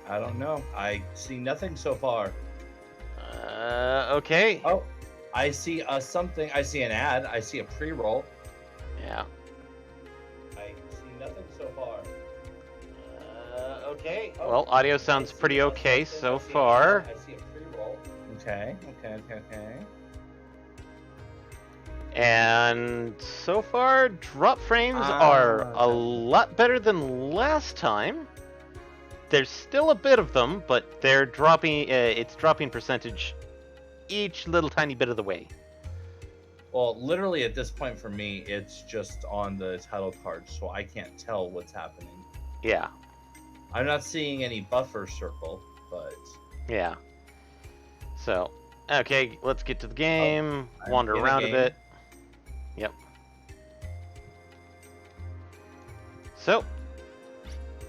I don't know. I see nothing so far. Okay. Oh, I see something. I see an ad. I see a pre-roll. Yeah. I see nothing so far. Okay. Oh, Well, audio I sounds see, pretty okay something. so I see an far. ad. I see a pre-roll. Okay. And so far, drop frames are a lot better than last time. There's still a bit of them, but they're dropping. It's dropping percentage each little tiny bit of the way. Well, literally at this point for me, it's just on the title card, so I can't tell what's happening. Yeah. I'm not seeing any buffer circle, but Yeah. So, okay, let's get to the game. I'm Wander in a around a game. bit. Yep. So,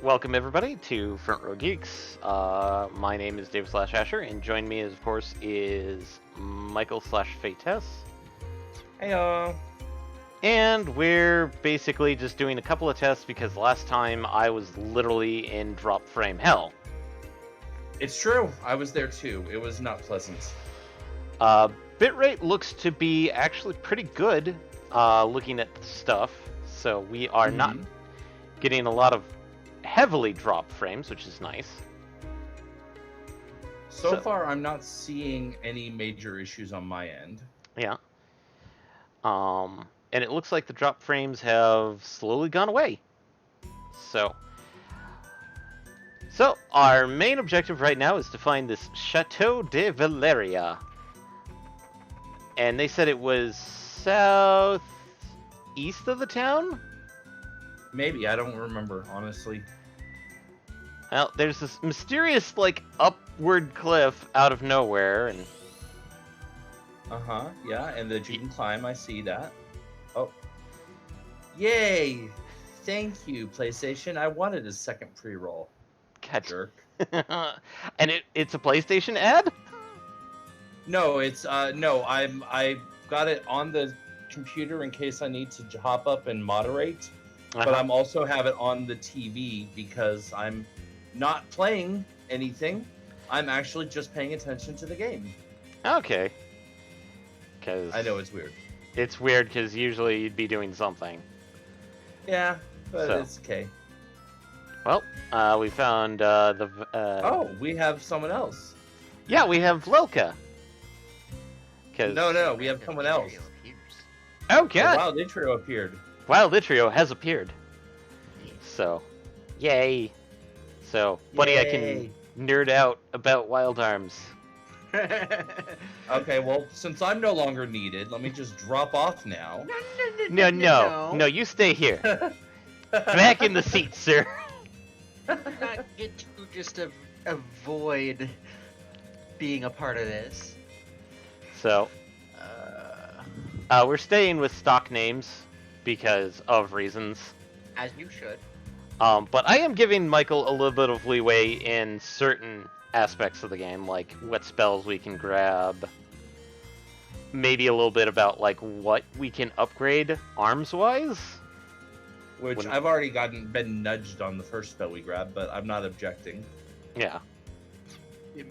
welcome everybody to Front Row Geeks. My name is Dave /Asher, and join me, of course, is Michael /Fates. Hey, And we're basically just doing a couple of tests because last time I was literally in drop frame hell. it's true. I was there too. It was not pleasant. Bitrate looks to be actually pretty good looking at the stuff, so we are not getting a lot of heavily dropped frames, which is nice. So far, I'm not seeing any major issues on my end. Yeah. And it looks like the drop frames have slowly gone away. So our main objective right now is to find this Chateau de Valeria. And they said it was southeast of the town? Maybe. I don't remember, honestly. Well, there's this mysterious, like, upward cliff out of nowhere, and... Yeah, and that you can climb. I see that. Oh. Yay! Thank you, PlayStation. I wanted a second pre-roll. Jerk. And it's a PlayStation ad? No, it's no. I got it on the computer in case I need to hop up and moderate, but I'm also have it on the TV because I'm not playing anything. I'm actually just paying attention to the game. Okay. Cause I know it's weird. It's weird because usually you'd be doing something. Yeah, but it's okay. Well, we found the. Oh, we have someone else. Yeah, we have Lilka. No, we have someone else. Oh, God! Wild Intro appeared. Wild Intro has appeared. So, yay! So, buddy, I can nerd out about Wild Arms. Okay, well, since I'm no longer needed, let me just drop off now. No, you stay here. Back in the seat, sir. Not get to just avoid being a part of this. So, we're staying with stock names because of reasons. As you should. But I am giving Michael a little bit of leeway in certain aspects of the game, like what spells we can grab. Maybe a little bit about like what we can upgrade arms-wise. Which I've already been nudged on the first spell we grabbed, but I'm not objecting. Yeah. Give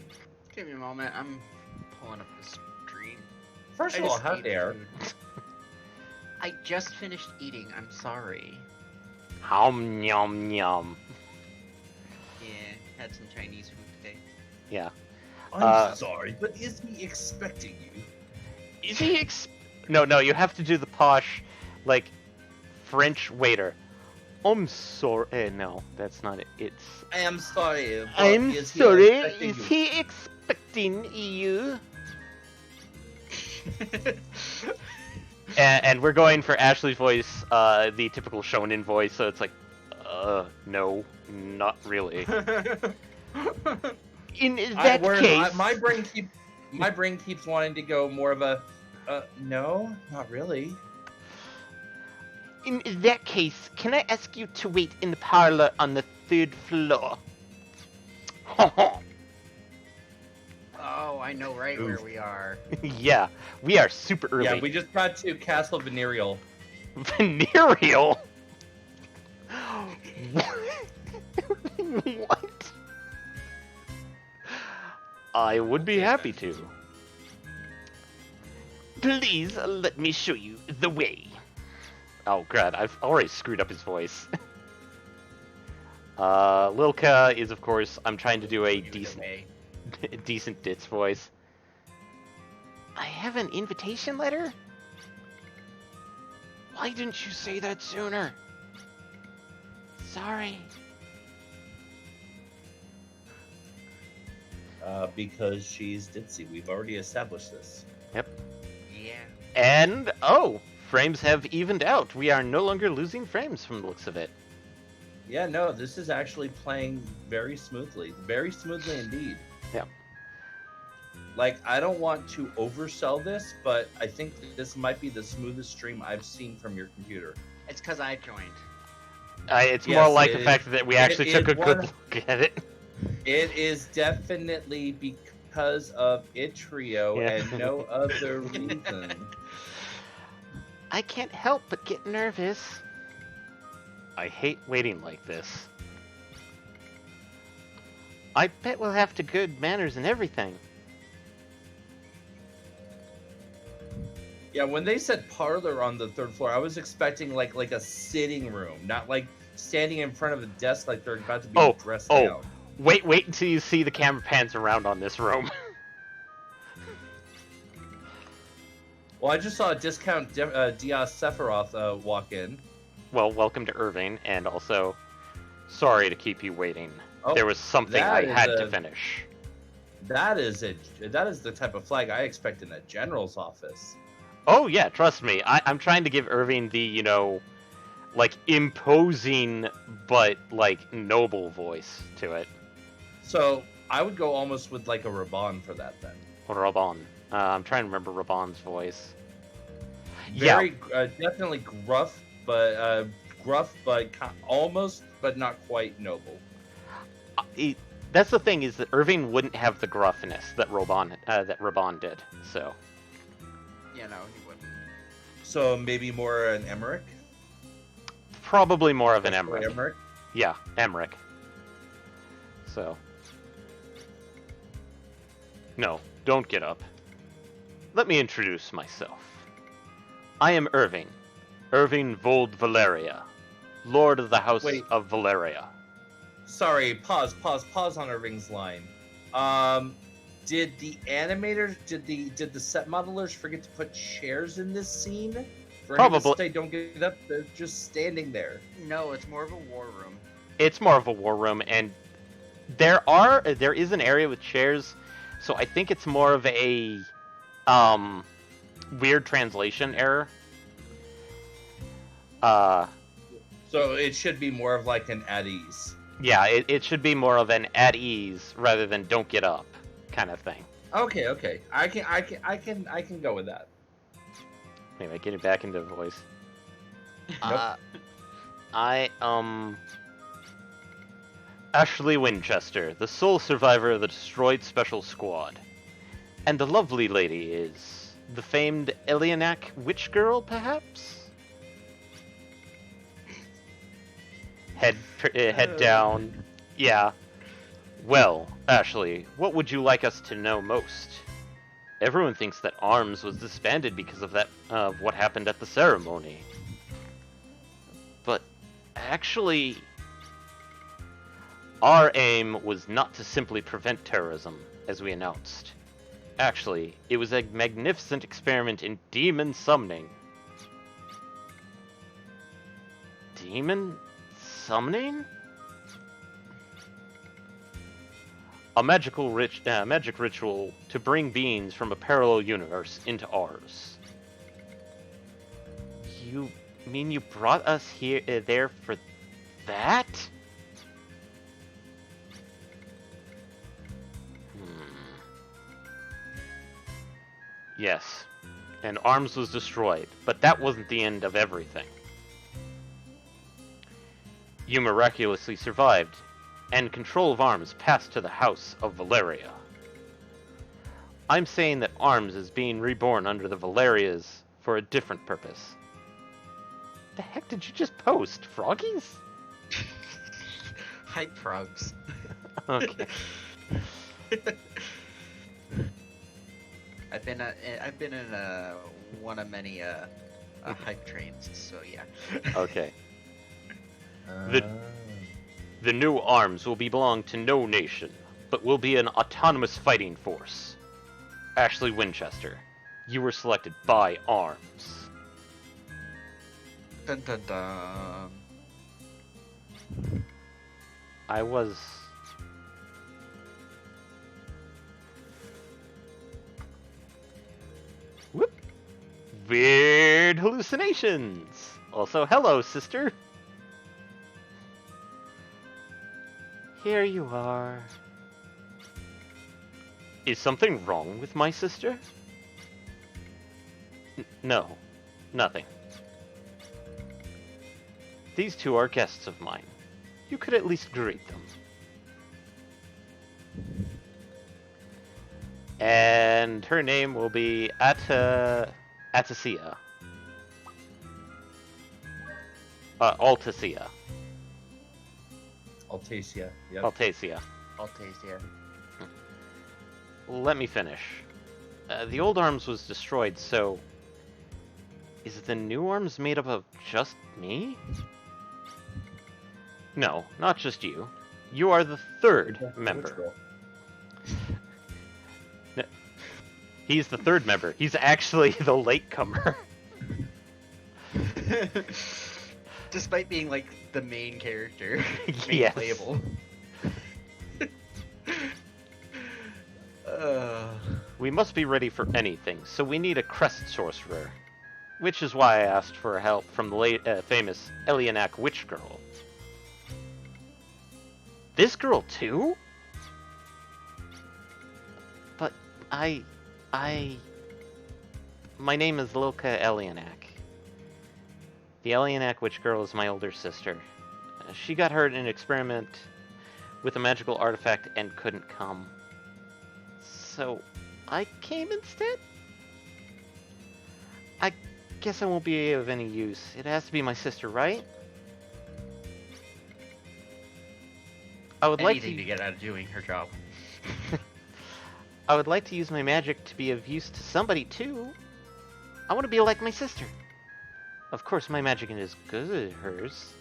me a moment. I'm pulling up the stream. First of all, how dare? I just finished eating. I'm sorry. Hum yum yum. Yeah, had some Chinese food today. Yeah. I'm sorry, but is he expecting you? Is he No, you have to do the posh, like, French waiter. I'm sorry. No, that's not it. It's. I am sorry. I'm sorry. Is he expecting you? and we're going for Ashley's voice, the typical shonen voice. So it's like, no, not really. In that case, my brain keeps wanting to go more of a, no, not really. In that case, can I ask you to wait in the parlor on the 3rd floor? Oh, I know right where we are. Yeah, we are super early. Yeah, we just got to Castle Venereal. Venereal? What? I would be Okay, happy then. to. Please let me show you the way. Oh god, I've already screwed up his voice. Lilka is, of course, I'm trying to do a You the decent, way. decent Ditz voice. I have an invitation letter? Why didn't you say that sooner? Sorry. Because she's ditzy. We've already established this. Yep. Yeah. And, oh, frames have evened out. We are no longer losing frames from the looks of it. Yeah, no, this is actually playing very smoothly. Very smoothly indeed. Yeah. Like, I don't want to oversell this, but I think this might be the smoothest stream I've seen from your computer. It's because I joined. It's Yes, more like it the is- fact that we actually took a good one- look at it. It is definitely because of Itrio Yeah. and no other reason. I can't help but get nervous. I hate waiting like this. I bet we'll have to good manners and everything. Yeah, when they said parlor on the third floor, I was expecting like a sitting room, not like standing in front of a desk like they're about to be dressed out. Wait until you see the camera pans around on this room. Well, I just saw a discount Diaz Sephiroth walk in. Well, welcome to Irving, and also, sorry to keep you waiting. Oh, there was something that I is had to finish. That is the type of flag I expect in a general's office. Oh yeah, trust me. I'm trying to give Irving the, you know, like imposing but like noble voice to it. So I would go almost with like a Raban for that then. Raban. I'm trying to remember Raban's voice. Very definitely gruff, but almost, but not quite noble. That's the thing, is that Irving wouldn't have the gruffiness that Raban did. So. Yeah, no, he wouldn't. So maybe more an Emmerich. Probably more of an Emmerich. Emmerich. Yeah, Emmerich. So. No, don't get up. Let me introduce myself. I am Irving. Irving Vold Valeria. Lord of the House of Valeria. Sorry, pause on Irving's line. Did the animators, did the set modelers forget to put chairs in this scene? For him to say, don't get up, they're just standing there. No, it's more of a war room. It's more of a war room, and there is an area with chairs, so I think it's more of a weird translation error. So it should be more of like an at ease. Yeah, it should be more of an at ease rather than don't get up kind of thing. Okay. I can go with that. Anyway, getting back into voice. Nope. Ashley Winchester, the sole survivor of the destroyed special squad. And the lovely lady is the famed Elianak witch girl, perhaps? Head down. Yeah. Well, Ashley, what would you like us to know most? Everyone thinks that ARMS was disbanded because of what happened at the ceremony. But actually, our aim was not to simply prevent terrorism, as we announced. Actually, it was a magnificent experiment in demon summoning. Demon summoning? A magic ritual to bring beings from a parallel universe into ours. You mean you brought us there for that? Yes, and ARMS was destroyed, but that wasn't the end of everything. You miraculously survived, and control of ARMS passed to the House of Valeria. I'm saying that ARMS is being reborn under the Valerias for a different purpose. The heck did you just post? Froggies? Hype frogs. Okay. I've been in one of many hype trains, so yeah. Okay. Uh, The new arms will belong to no nation, but will be an autonomous fighting force. Ashley Winchester, you were selected by ARMS. Dun dun dun. I was... Whoop! Weird hallucinations! Also, hello, sister! Here you are. Is something wrong with my sister? No, nothing. These two are guests of mine. You could at least greet them. And her name will be Atasia. Altasia. Altasia. Yep. Altasia. I'll taste here. Let me finish. The old arms was destroyed, so... Is the new arms made up of just me? No, not just you. You are the third member. No, he's the third member. He's actually the latecomer. Despite being like the main character, main Yes. playable. We must be ready for anything, so we need a crest sorcerer. Which is why I asked for help from the famous Elianak witch girl. This girl too? But my name is Lilka Elianak. The Elianak witch girl is my older sister. She got hurt in an experiment with a magical artifact and couldn't come. So I came instead? I guess I won't be of any use. It has to be my sister, right? I would Anything like to get out of doing her job. I would like to use my magic to be of use to somebody too. I want to be like my sister. Of course, my magic isn't as good as hers.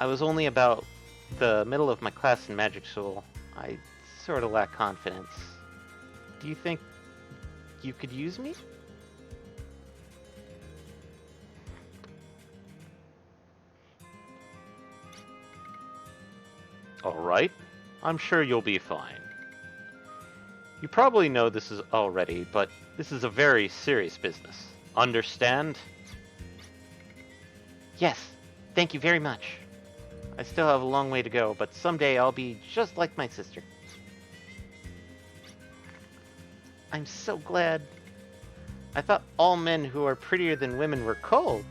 I was only about the middle of my class in magic school. I sort of lack confidence. Do you think you could use me? Alright, I'm sure you'll be fine. You probably know this is already, but this is a very serious business. Understand? Yes, thank you very much. I still have a long way to go, but someday I'll be just like my sister. I'm so glad. I thought all men who are prettier than women were cold.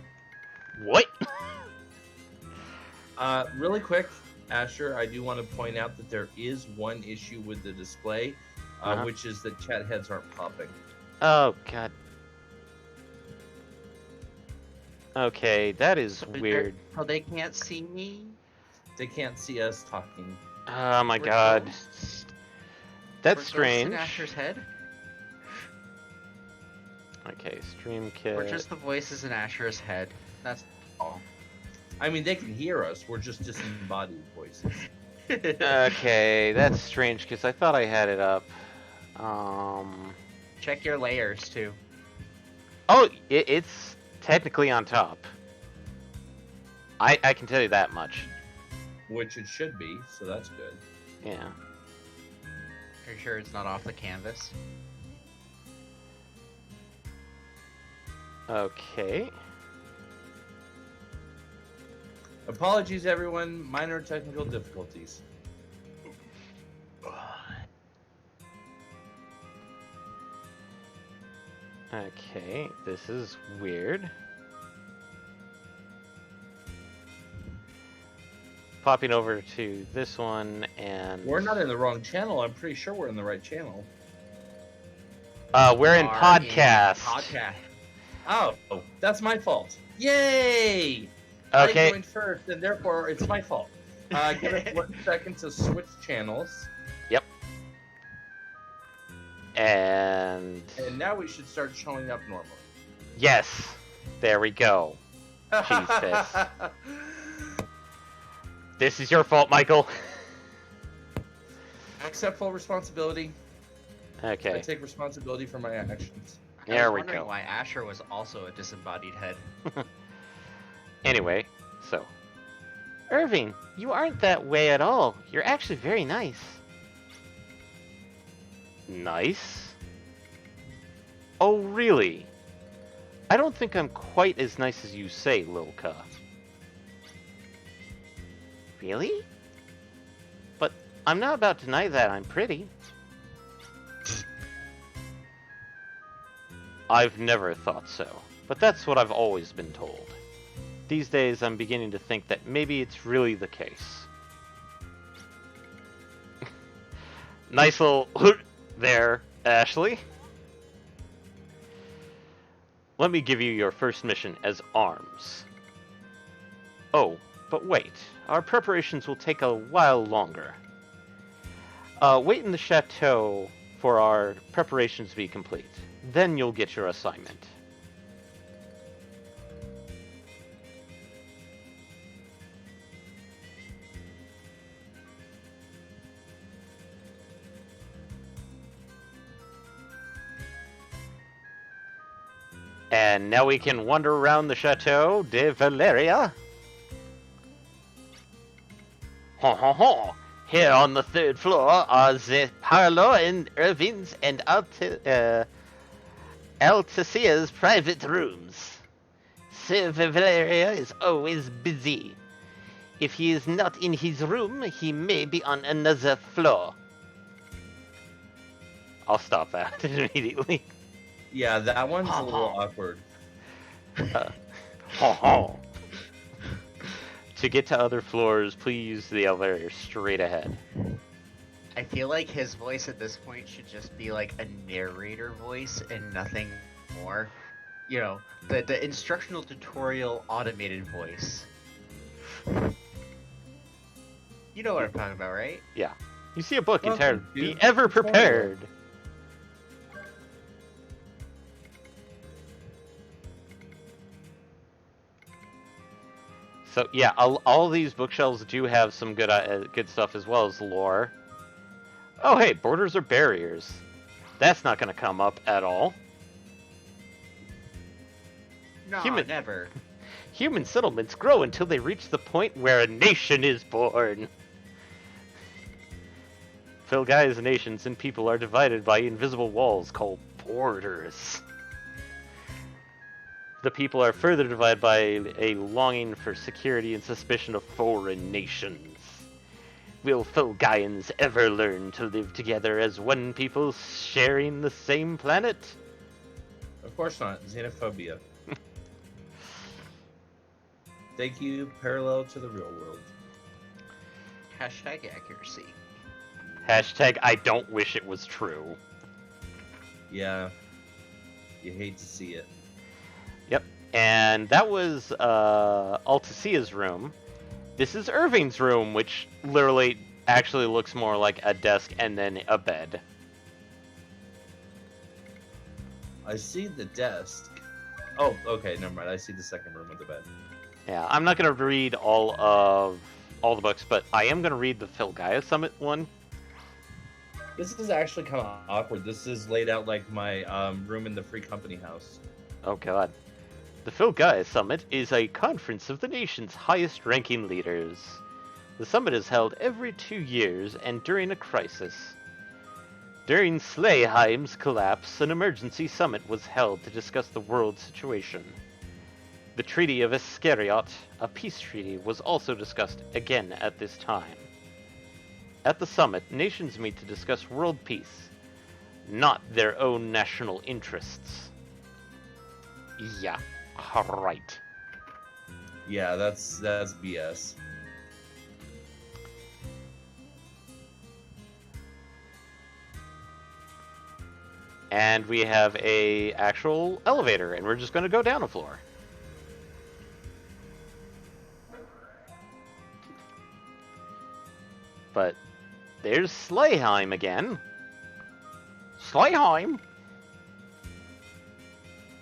What? Really quick, Asher, I do want to point out that there is one issue with the display, which is that chat heads aren't popping. Oh, God. Okay, that is weird. So they can't see me? They can't see us talking. Oh my We're God. ghosts? That's We're ghosts strange. in Asher's head? Okay, stream kit. We're just the voices in Asher's head. That's all. I mean, they can hear us. We're just disembodied voices. Okay, that's strange because I thought I had it up. Check your layers too. Oh, it's technically on top. I can tell you that much. Which it should be, so that's good. Yeah. Are you sure it's not off the canvas? Okay. Apologies, everyone. Minor technical difficulties. Okay, this is weird. Popping over to this one and... We're not in the wrong channel. I'm pretty sure we're in the right channel. We're in podcast. Podcast. Oh, that's my fault. Yay! Okay. I joined first, and therefore it's my fault. Give us 1 second to switch channels. Yep. And now we should start showing up normally. yes, there we go. Jesus. This is your fault, Michael. I accept full responsibility. I Okay, take responsibility for my actions. I there was we wondering go. why Asher was also a disembodied head. Anyway, so. Irving, you aren't that way at all. You're actually very nice. Nice? Oh, really? I don't think I'm quite as nice as you say, Lilka. Really? But I'm not about to deny that I'm pretty. I've never thought so, but that's what I've always been told. These days, I'm beginning to think that maybe it's really the case. Nice little there, Ashley. Let me give you your first mission as arms. Oh, but wait. Our preparations will take a while longer. Wait in the chateau for our preparations to be complete. Then you'll get your assignment. And now we can wander around the Chateau de Valeria. Ha ha ha! Here on the third floor are the parlor and Irving's and Alticia's private rooms. Sir Valeria is always busy. If he is not in his room, he may be on another floor. I'll stop that immediately. Yeah, that one's a little awkward. To get to other floors, please use the elevator straight ahead. I feel like his voice at this point should just be like a narrator voice and nothing more. You know, the instructional tutorial automated voice. You know what I'm talking about, right? Yeah. You see a book Welcome entitled to Be Ever Prepared. So yeah, all these bookshelves do have some good stuff as well as lore. Oh hey, borders are barriers. That's not going to come up at all. No, never. Human settlements grow until they reach the point where a nation is born. Filgaia's nations and people are divided by invisible walls called borders. The people are further divided by a longing for security and suspicion of foreign nations. Will Filgaians ever learn to live together as one people sharing the same planet? Of course not. Xenophobia. Thank you, parallel to the real world. Hashtag accuracy. Hashtag I don't wish it was true. Yeah. You hate to see it. Yep, and that was Alticia's room. This is Irving's room, which literally actually looks more like a desk and then a bed. I see the desk. Oh, okay, never mind. I see the second room with the bed. Yeah, I'm not going to read all the books, but I am going to read the Filgaia Summit one. This is actually kind of awkward. This is laid out like my room in the Free Company house. Oh god. The Filgaia Summit is a conference of the nation's highest-ranking leaders. The summit is held every 2 years and during a crisis. During Slayheim's collapse, an emergency summit was held to discuss the world situation. The Treaty of Iscariot, a peace treaty, was also discussed again at this time. At the summit, nations meet to discuss world peace, not their own national interests. Yeah, right. Yeah, that's BS. And we have a actual elevator, and we're just going to go down a floor. But there's Slayheim again. Slyheim!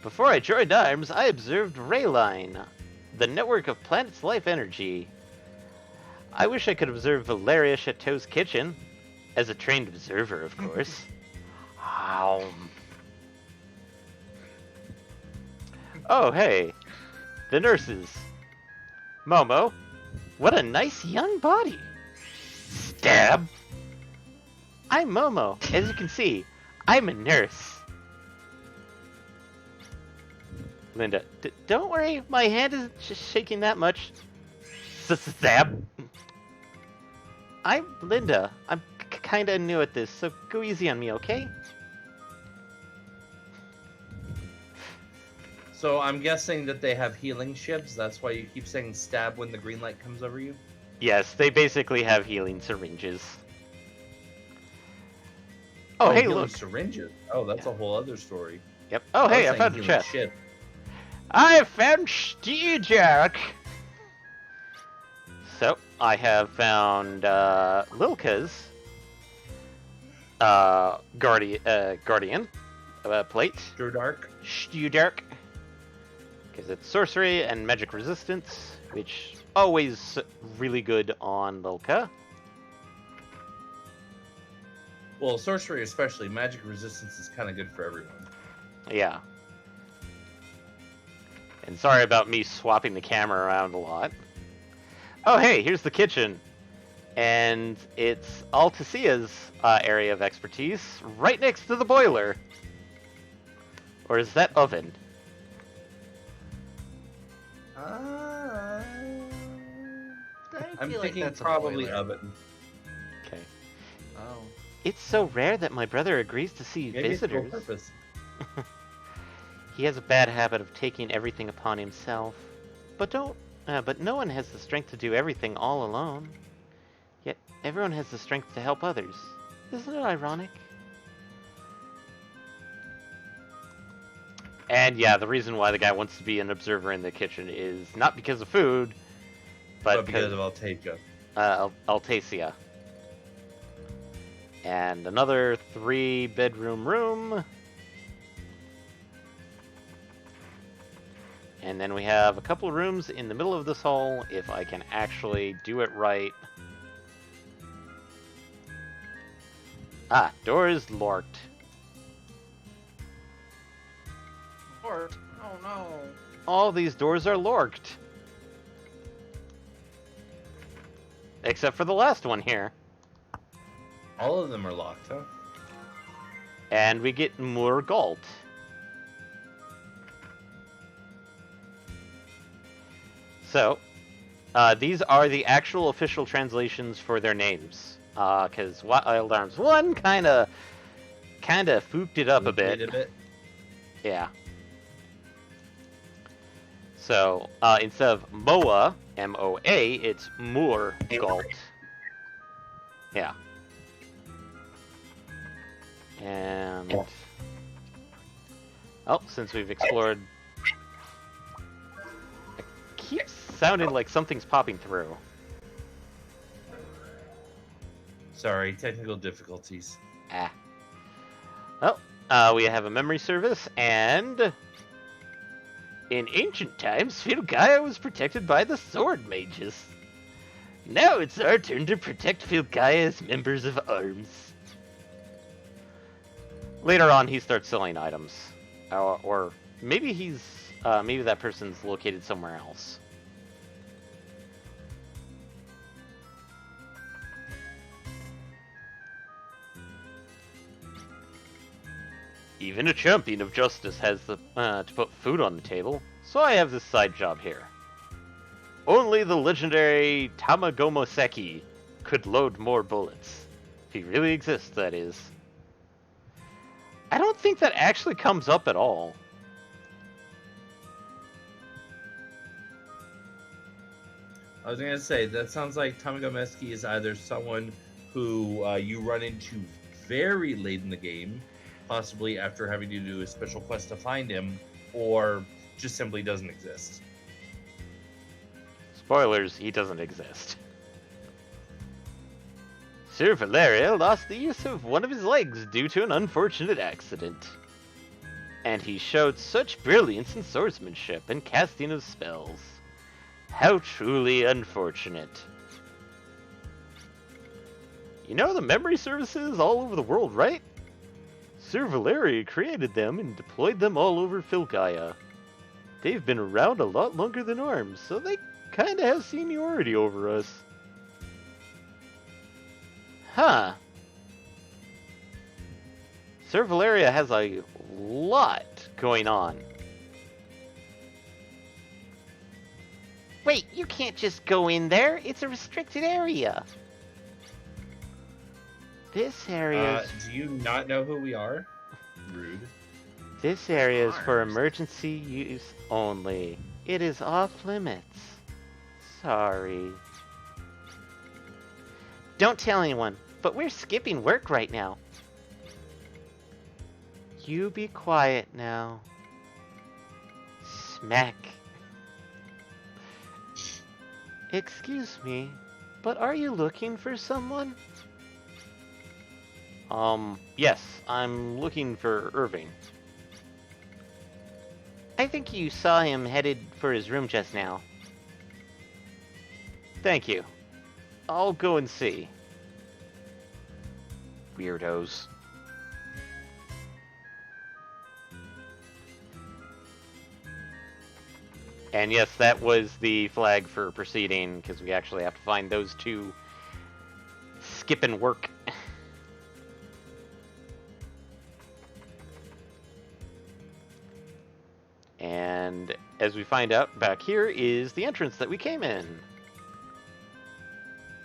Before I joined ARMS, I observed Rayline, the network of planet's life energy. I wish I could observe Valeria Chateau's kitchen, as a trained observer, of course. Oh, hey, the nurses. Momo, what a nice young body. Stab. I'm Momo. As you can see, I'm a nurse. Linda, don't worry, my hand isn't shaking that much. Stab. I'm Linda. I'm kinda new at this, so go easy on me, okay? So I'm guessing that they have healing shivs. That's why you keep saying stab when the green light comes over you? Yes, they basically have healing syringes. Oh, hey, healing look. syringes. Oh, that's a whole other story. Yep. Oh, hey, I found a chest. Shiv. I found Steeljack! So, I have found Lilka's Guardian plate. Dark. Stewdark. Because it's sorcery and magic resistance, which always really good on Lilka. Well, sorcery especially, magic resistance is kind of good for everyone. Yeah. And sorry about me swapping the camera around a lot. Oh, hey, here's the kitchen. And it's Altasia's area of expertise, right next to the boiler. Or is that oven? I'm thinking that's probably oven. Okay. Oh. It's so rare that my brother agrees to see Maybe visitors. It's for purpose. He has a bad habit of taking everything upon himself. But no one has the strength to do everything all alone. Yet everyone has the strength to help others. Isn't it ironic? And yeah, the reason why the guy wants to be an observer in the kitchen is not because of food, but because of Altasia. Altasia. And another 3-bedroom room. And then we have a couple of rooms in the middle of this hall, if I can actually do it right. Ah, door is locked. Lord. Oh no. All these doors are locked. Except for the last one here. All of them are locked, huh? And we get more gold. So, these are the actual official translations for their names. Because Wild Arms 1 kind of fooked it up a bit. Yeah. So, instead of Moa, M-O-A, it's Moor Galt. Yeah. And... oh, since we've explored... it keeps sounding like something's popping through. Sorry, technical difficulties. Ah. Well, we have a memory service, and... in ancient times, Filgaia was protected by the sword mages. Now it's our turn to protect Filgaia as members of ARMS. Later on, he starts selling items. Or maybe maybe that person's located somewhere else. Even a champion of justice has to put food on the table, so I have this side job here. Only the legendary Tamagomoseki could load more bullets. If he really exists, that is. I don't think that actually comes up at all. I was gonna say, that sounds like Tamagomeski is either someone who you run into very late in the game, possibly after having to do a special quest to find him, or just simply doesn't exist. Spoilers, he doesn't exist. Sir Valeria lost the use of one of his legs due to an unfortunate accident. And he showed such brilliance in swordsmanship and casting of spells. How truly unfortunate. You know the memory services all over the world, right? Sir Valeria created them and deployed them all over Filgaia. They've been around a lot longer than ARMS, so they kinda have seniority over us. Huh. Sir Valeria has a lot going on. Wait, you can't just go in there. It's a restricted area. This area Do you not know who we are? Rude. This area is for emergency use only. It is off limits. Sorry. Don't tell anyone, but we're skipping work right now. You be quiet now. Smack. Excuse me, but are you looking for someone? Yes, I'm looking for Irving. I think you saw him headed for his room just now. Thank you. I'll go and see. Weirdos. And yes, that was the flag for proceeding, because we actually have to find those two skipping work. And as we find out, back here is the entrance that we came in.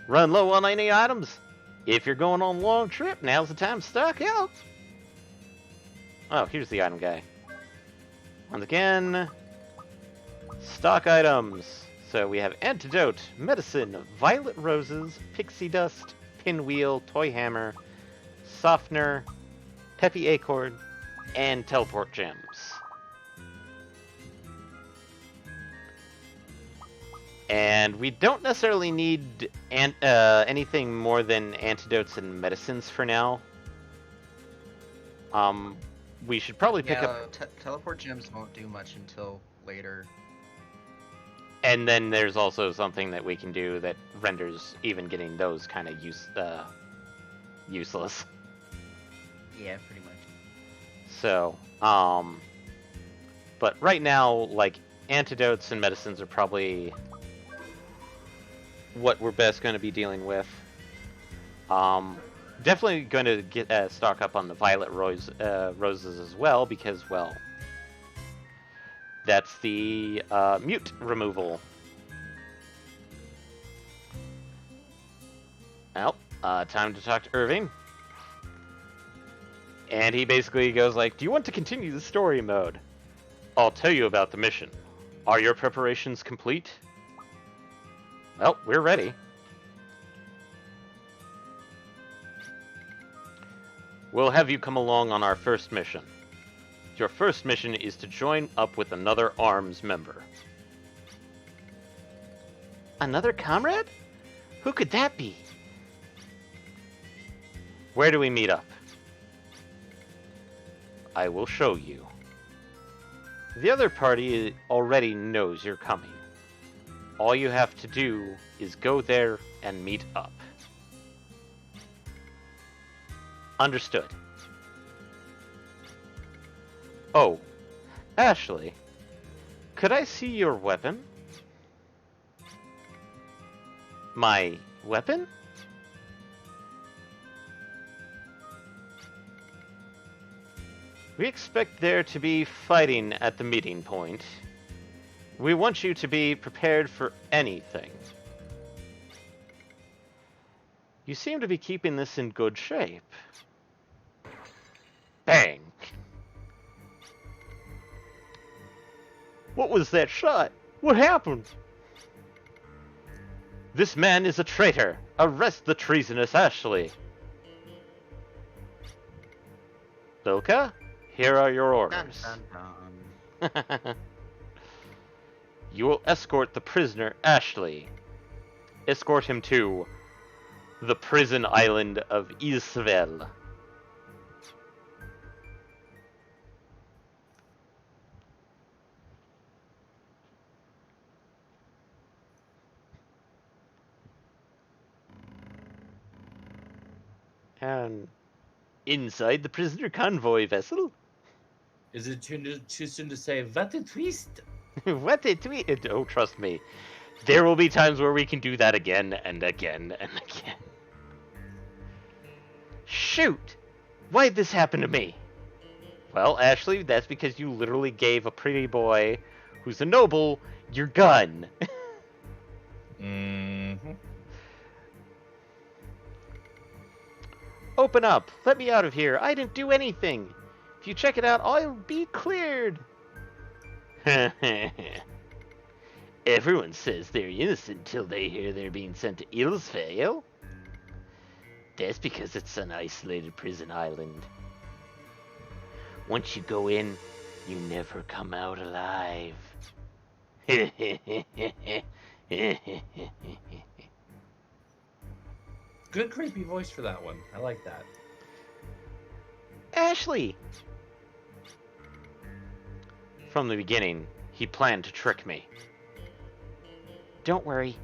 Run low on any items. If you're going on a long trip, now's the time to stock up. Oh, here's the item guy. Once again, stock items. So we have antidote, medicine, violet roses, pixie dust, pinwheel, toy hammer, softener, peppy acorn, and teleport gems. And we don't necessarily need anything more than antidotes and medicines for now. We should probably pick up... teleport gems won't do much until later. And then there's also something that we can do that renders even getting those kind of useless. Yeah, pretty much. So, but right now, like, antidotes and medicines are probably what we're best going to be dealing with. Definitely going to get stock up on the violet roses as well, because, well, that's the mute removal. Well, time to talk to Irving. And he basically goes like, do you want to continue the story mode? I'll tell you about the mission. Are your preparations complete? Well, we're ready. We'll have you come along on our first mission. Your first mission is to join up with another ARMS member. Another comrade? Who could that be? Where do we meet up? I will show you. The other party already knows you're coming. All you have to do is go there and meet up. Understood. Oh, Ashley, could I see your weapon? My weapon? We expect there to be fighting at the meeting point. We want you to be prepared for anything. You seem to be keeping this in good shape. Bang! What was that shot? What happened? This man is a traitor. Arrest the treasonous Ashley. Bilka, here are your orders. Dun, dun, dun. You will escort the prisoner Ashley. Escort him to the prison island of Isvel. And inside the prisoner convoy vessel. Is it too soon to say, what a twist? What a tweet! Oh, trust me. There will be times where we can do that again and again and again. Shoot! Why'd this happen to me? Well, Ashley, that's because you literally gave a pretty boy who's a noble your gun. Mm-hmm. Open up! Let me out of here! I didn't do anything! If you check it out, I'll be cleared! Everyone says they're innocent till they hear they're being sent to Ilsvale. That's because it's an isolated prison island. Once you go in, you never come out alive. Good creepy voice for that one. I like that. Ashley! From the beginning, he planned to trick me. Don't worry.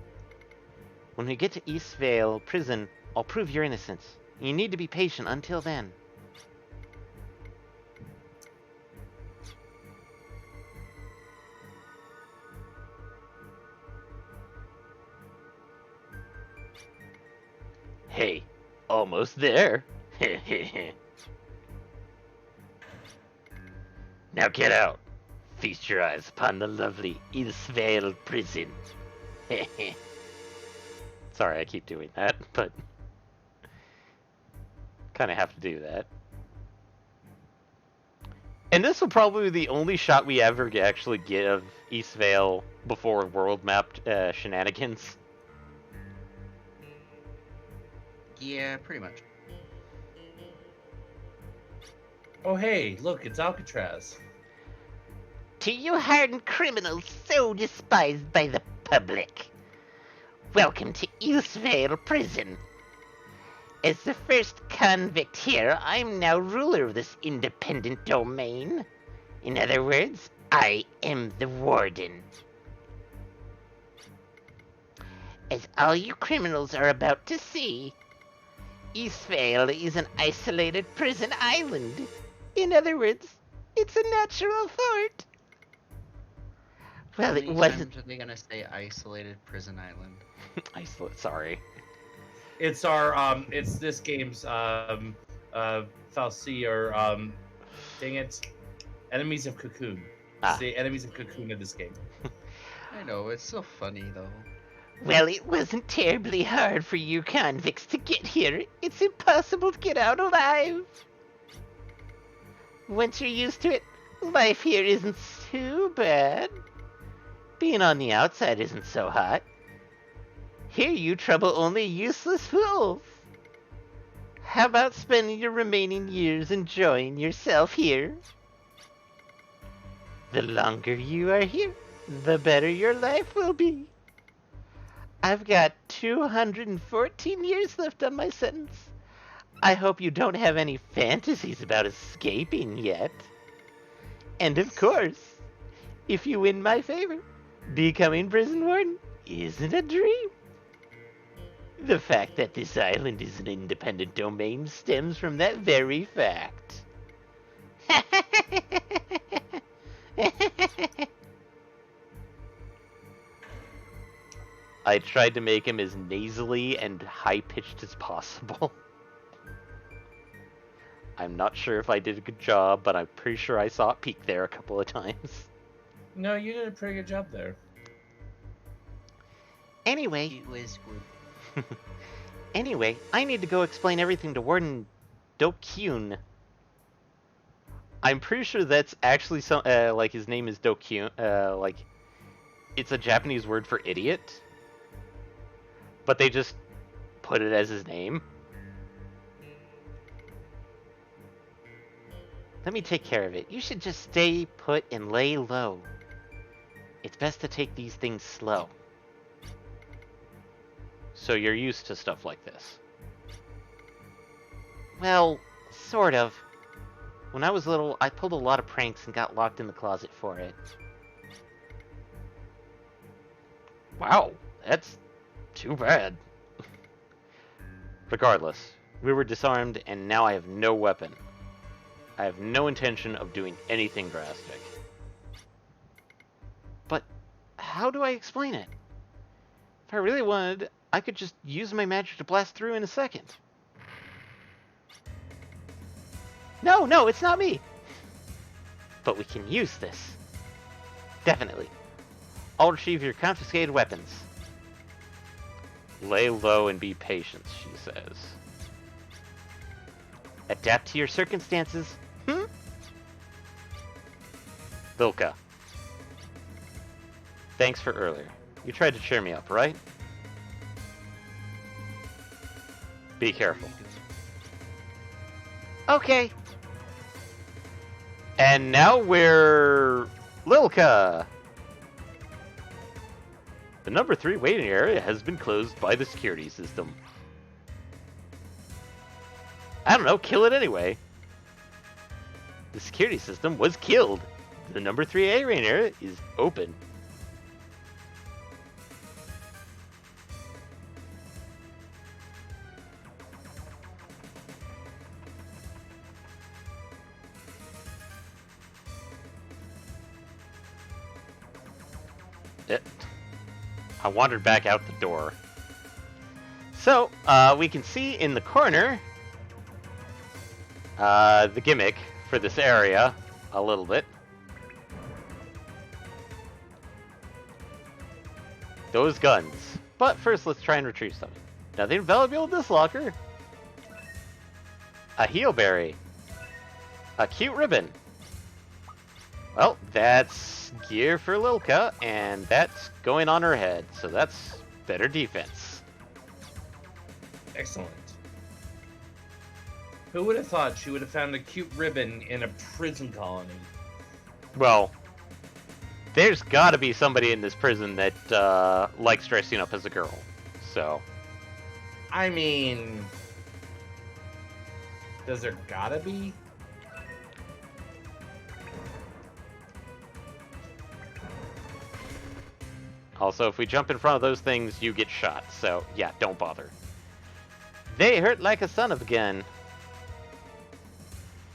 When we get to Eastvale Prison, I'll prove your innocence. You need to be patient until then. Hey, almost there. Now get out. Feast your eyes upon the lovely Eastvale Prison. Sorry, I keep doing that, but kind of have to do that. And this will probably be the only shot we ever actually get of Eastvale before world map shenanigans. Yeah, pretty much. Oh, hey, look, it's Alcatraz. To you hardened criminals so despised by the public. Welcome to Eastvale Prison. As the first convict here, I'm now ruler of this independent domain. In other words, I am the warden. As all you criminals are about to see, Eastvale is an isolated prison island. In other words, it's a natural fort. Well, How it many wasn't. times are they gonna say isolated prison island? Sorry. It's it's this game's, Falsi, or, dang it, Enemies of Cocoon. It's the Enemies of Cocoon of this game. I know, it's so funny though. Well, it wasn't terribly hard for you convicts to get here. It's impossible to get out alive. Once you're used to it, life here isn't too bad. Being on the outside isn't so hot. Here you trouble only useless fools. How about spending your remaining years enjoying yourself here? The longer you are here, the better your life will be. I've got 214 years left on my sentence. I hope you don't have any fantasies about escaping yet. And of course, if you win my favor, becoming prison warden isn't a dream. The fact that this island is an independent domain stems from that very fact. I tried to make him as nasally and high-pitched as possible. I'm not sure if I did a good job, but I'm pretty sure I saw it peak there a couple of times. No, you did a pretty good job there. Anyway, It was good. Anyway, I need to go explain everything to Warden Dokyun. I'm pretty sure that's actually some like his name is Dokyun. Like it's a Japanese word for idiot, but they just put it as his name. Let me take care of it. You should just stay put and lay low. It's best to take these things slow. So you're used to stuff like this. Well, sort of. When I was little, I pulled a lot of pranks and got locked in the closet for it. Wow, that's too bad. Regardless, we were disarmed, and now I have no weapon. I have no intention of doing anything drastic. But how do I explain it? If I really wanted, I could just use my magic to blast through in a second. No, it's not me. But we can use this. Definitely. I'll retrieve your confiscated weapons. Lay low and be patient, she says. Adapt to your circumstances. Vilka. Thanks for earlier. You tried to cheer me up, right? Be careful. Okay. And now we're... Lilka! The number 3 waiting area has been closed by the security system. I don't know, kill it anyway. The security system was killed. The number 3A waiting area is open. I wandered back out the door. So, we can see in the corner the gimmick for this area a little bit. Those guns. But first, let's try and retrieve something. Nothing valuable in this locker. A heel berry. A cute ribbon. Well, that's gear for Lilka, and that's going on her head, so that's better defense. Excellent. Who would have thought she would have found a cute ribbon in a prison colony? Well, there's gotta be somebody in this prison that likes dressing up as a girl, so... I mean... Does there gotta be? Also, if we jump in front of those things, you get shot. So, yeah, don't bother. They hurt like a son of a gun.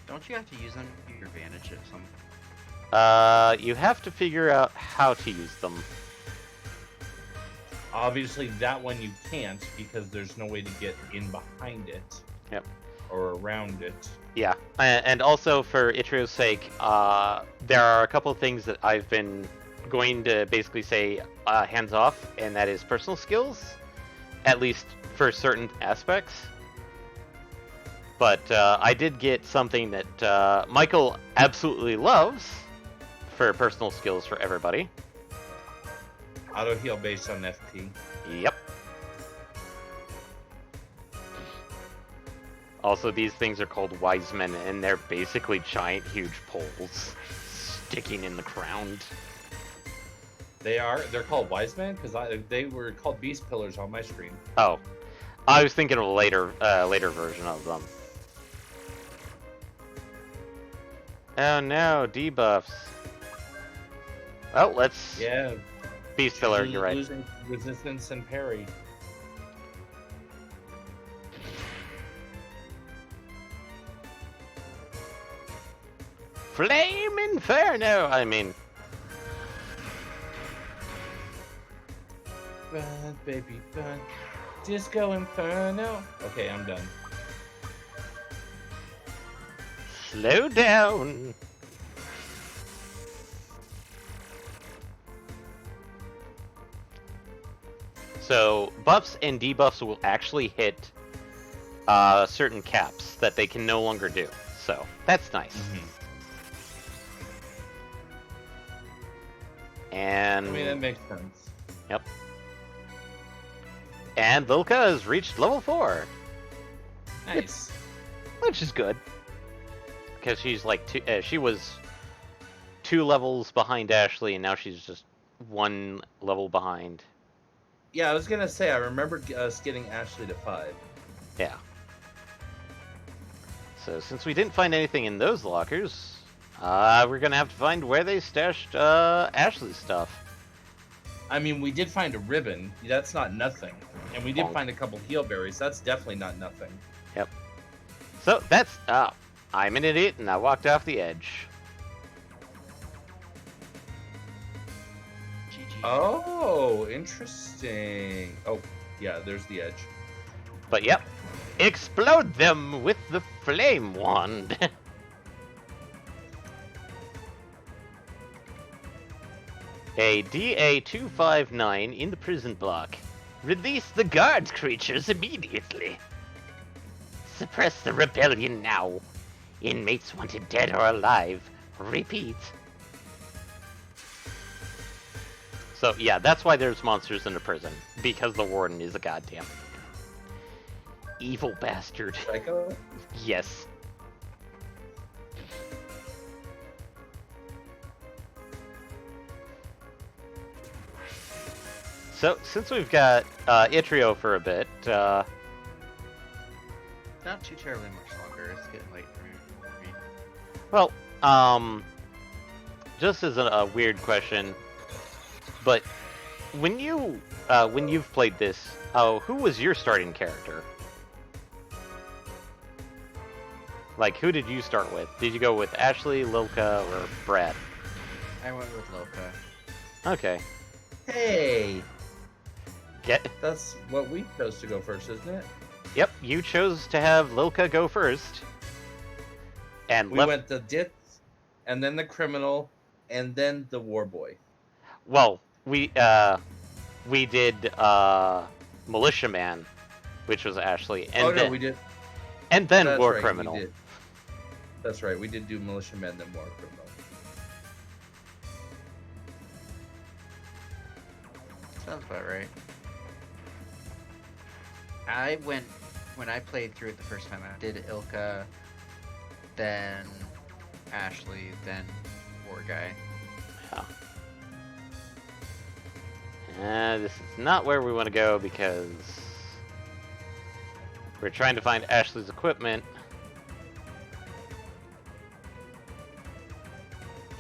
Don't you have to use them to your advantage at some? You have to figure out how to use them. Obviously, that one you can't because there's no way to get in behind it. Yep. Or around it. Yeah, and also for Ichiro's sake, there are a couple of things that I've been going to basically say hands off, and that is personal skills, at least for certain aspects. But I did get something that Michael absolutely loves for personal skills for everybody. Auto heal based on FP. Yep. Also, these things are called wise men, and they're basically giant, huge poles sticking in the ground. They're called wise men because they were called beast pillars on my screen. Oh, I was thinking of a later version of them. Oh no, debuffs. Well, let's... Yeah. Beast pillar, you're right. Losing resistance and parry. Flame Inferno! I mean... Run, baby, run. Disco Inferno. Okay, I'm done. Slow down! So, buffs and debuffs will actually hit certain caps that they can no longer do. So, that's nice. Mm-hmm. And... I mean, that makes sense. Yep. And Lilka has reached level 4. Nice. Which is good. Because she's like, she was 2 levels behind Ashley, and now she's just 1 level behind. Yeah, I was gonna say, I remember us getting Ashley to 5. Yeah. So since we didn't find anything in those lockers, we're gonna have to find where they stashed Ashley's stuff. I mean, we did find a ribbon. That's not nothing. And we did Bonk. find a couple heal berries. That's definitely not nothing. Yep. So that's I'm an idiot and I walked off the edge. GG. Oh, interesting. Oh, yeah, there's the edge. But yep, explode them with the flame wand. A DA-259 in the prison block. Release the guards creatures immediately. Suppress the rebellion now. Inmates wanted dead or alive. Repeat. So yeah, that's why there's monsters in the prison. Because the warden is a goddamn evil bastard. Psycho? Yes. So, since we've got Itrio for a bit, Not too terribly much longer. It's getting late for me. well, just as a weird question, but when you've played this, who was your starting character? Like, who did you start with? Did you go with Ashley, Lilka, or Brad? I went with Loka. Okay. Hey, Get. that's what we chose to go first, isn't it? Yep, you chose to have Lilka go first. And We went the Ditz, and then the Criminal, and then the War Boy. well, we did Militiaman, which was Ashley, and Oh, no, then we did. and then That's War right, we Criminal. did. That's right, we did do Militiaman, then War Criminal. Sounds about right. When I played through it the first time, I did Ilka, then Ashley, then War Guy. This is not where we want to go because we're trying to find Ashley's equipment.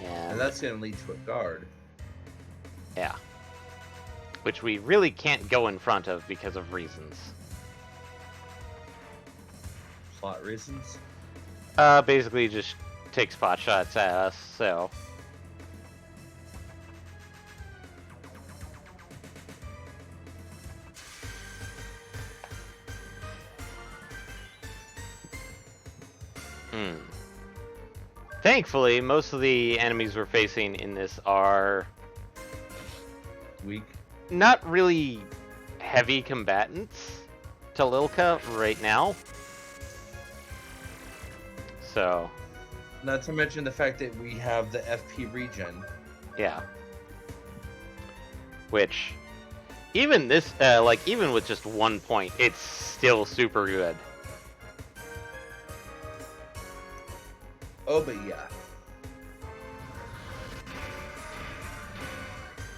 And that's going to lead to a guard. Yeah. Which we really can't go in front of because of reasons. Plot reasons. Basically just takes pot shots at us, so. Thankfully, most of the enemies we're facing in this are Weak. not really heavy combatants to Lilka right now. So, Not to mention the fact that we have the FP regen. yeah. Which, even this, even with just 1 point, it's still super good. Oh, but yeah.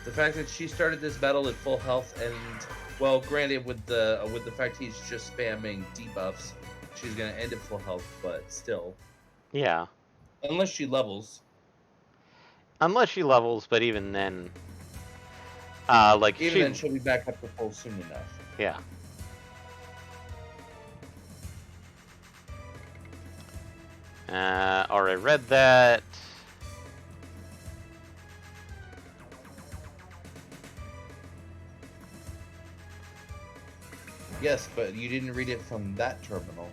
The fact that she started this battle at full health, and well, granted, with the fact he's just spamming debuffs, she's gonna end at full health. But still, Yeah. unless she levels, Unless she levels, but even then, even then she'll be back up to full soon enough. yeah. Already read that. Yes, but you didn't read it from that terminal.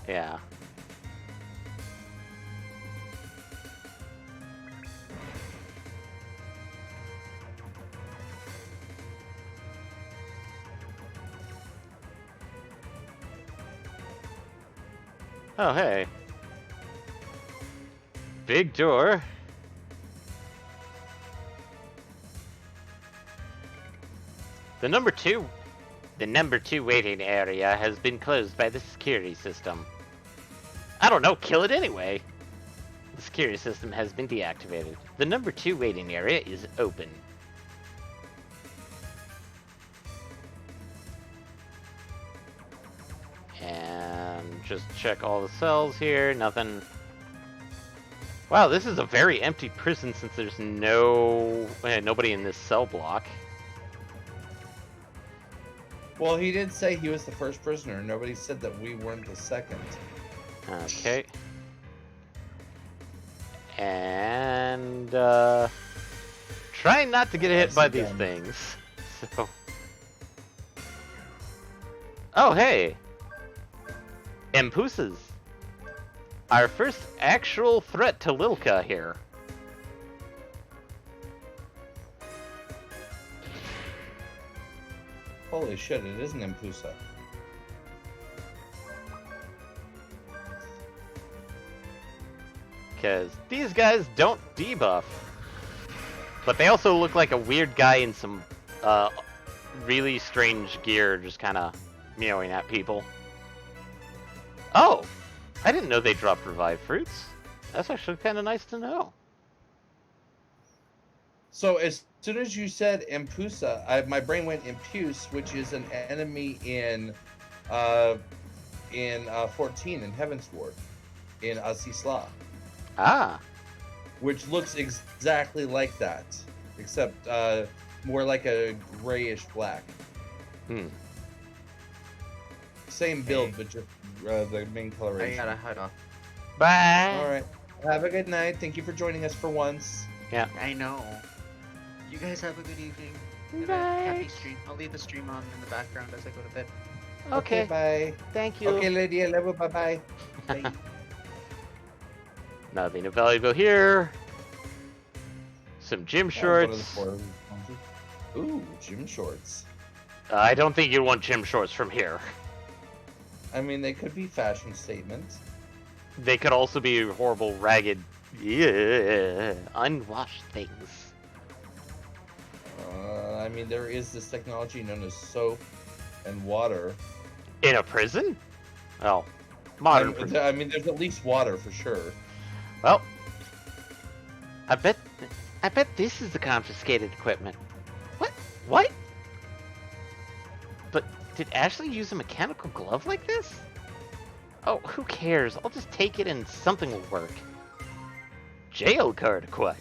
Yeah. Oh, hey. Big door. The number two waiting area has been closed by the security system. I don't know, kill it anyway. The security system has been deactivated. The number 2 waiting area is open. And just check all the cells here. Nothing. Wow, this is a very empty prison since there's nobody in this cell block. Well, he did say he was the first prisoner. Nobody said that we weren't the second. Okay. And trying not to get hit by these things. So. Oh, hey! Impusas. Our first actual threat to Lilka here. Holy shit, it is an Impusa. Because these guys don't debuff. But they also look like a weird guy in some really strange gear just kind of meowing at people. Oh! I didn't know they dropped revive fruits. That's actually kind of nice to know. So as soon as you said Impusa, my brain went Impuse, which is an enemy in 14 in Heaven's Ward in Asisla. Ah. Which looks exactly like that, except more like a grayish black. Hmm. Same build, but just the main I coloration. gotta head off. Bye. All right. Have a good night. Thank you for joining us for once. Yeah. I know. You guys have a good evening. Have a Bye. happy stream. I'll leave the stream on in the background as I go to bed. Okay. Bye. Thank you. Okay, lady. I love you. Bye bye. Bye. Nothing valuable here. Some gym shorts. Ooh, gym shorts. I don't think you want gym shorts from here. I mean, they could be fashion statements. They could also be horrible, ragged, unwashed things. I mean, there is this technology known as soap and water. In a prison? Oh, modern prison. I mean, there's at least water for sure. Well, I bet this is the confiscated equipment. what? But did Ashley use a mechanical glove like this? Oh, who cares? I'll just take it and something will work. Jail card acquired.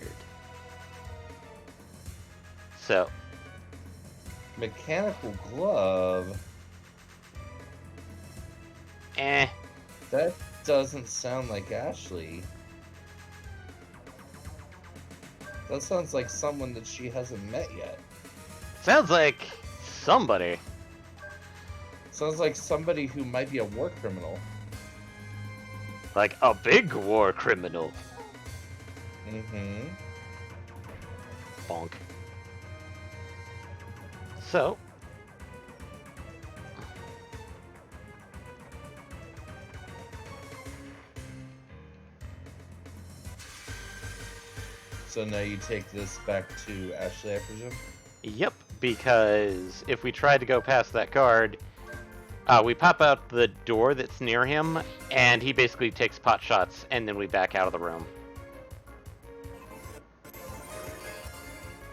So, Mechanical glove? That doesn't sound like Ashley. That sounds like someone that she hasn't met yet. Sounds like somebody. Sounds like somebody who might be a war criminal. Like a big war criminal. Mm-hmm. Bonk. so So now you take this back to Ashley, I presume? Yep, because if we try to go past that guard, we pop out the door that's near him, and he basically takes pot shots, and then we back out of the room.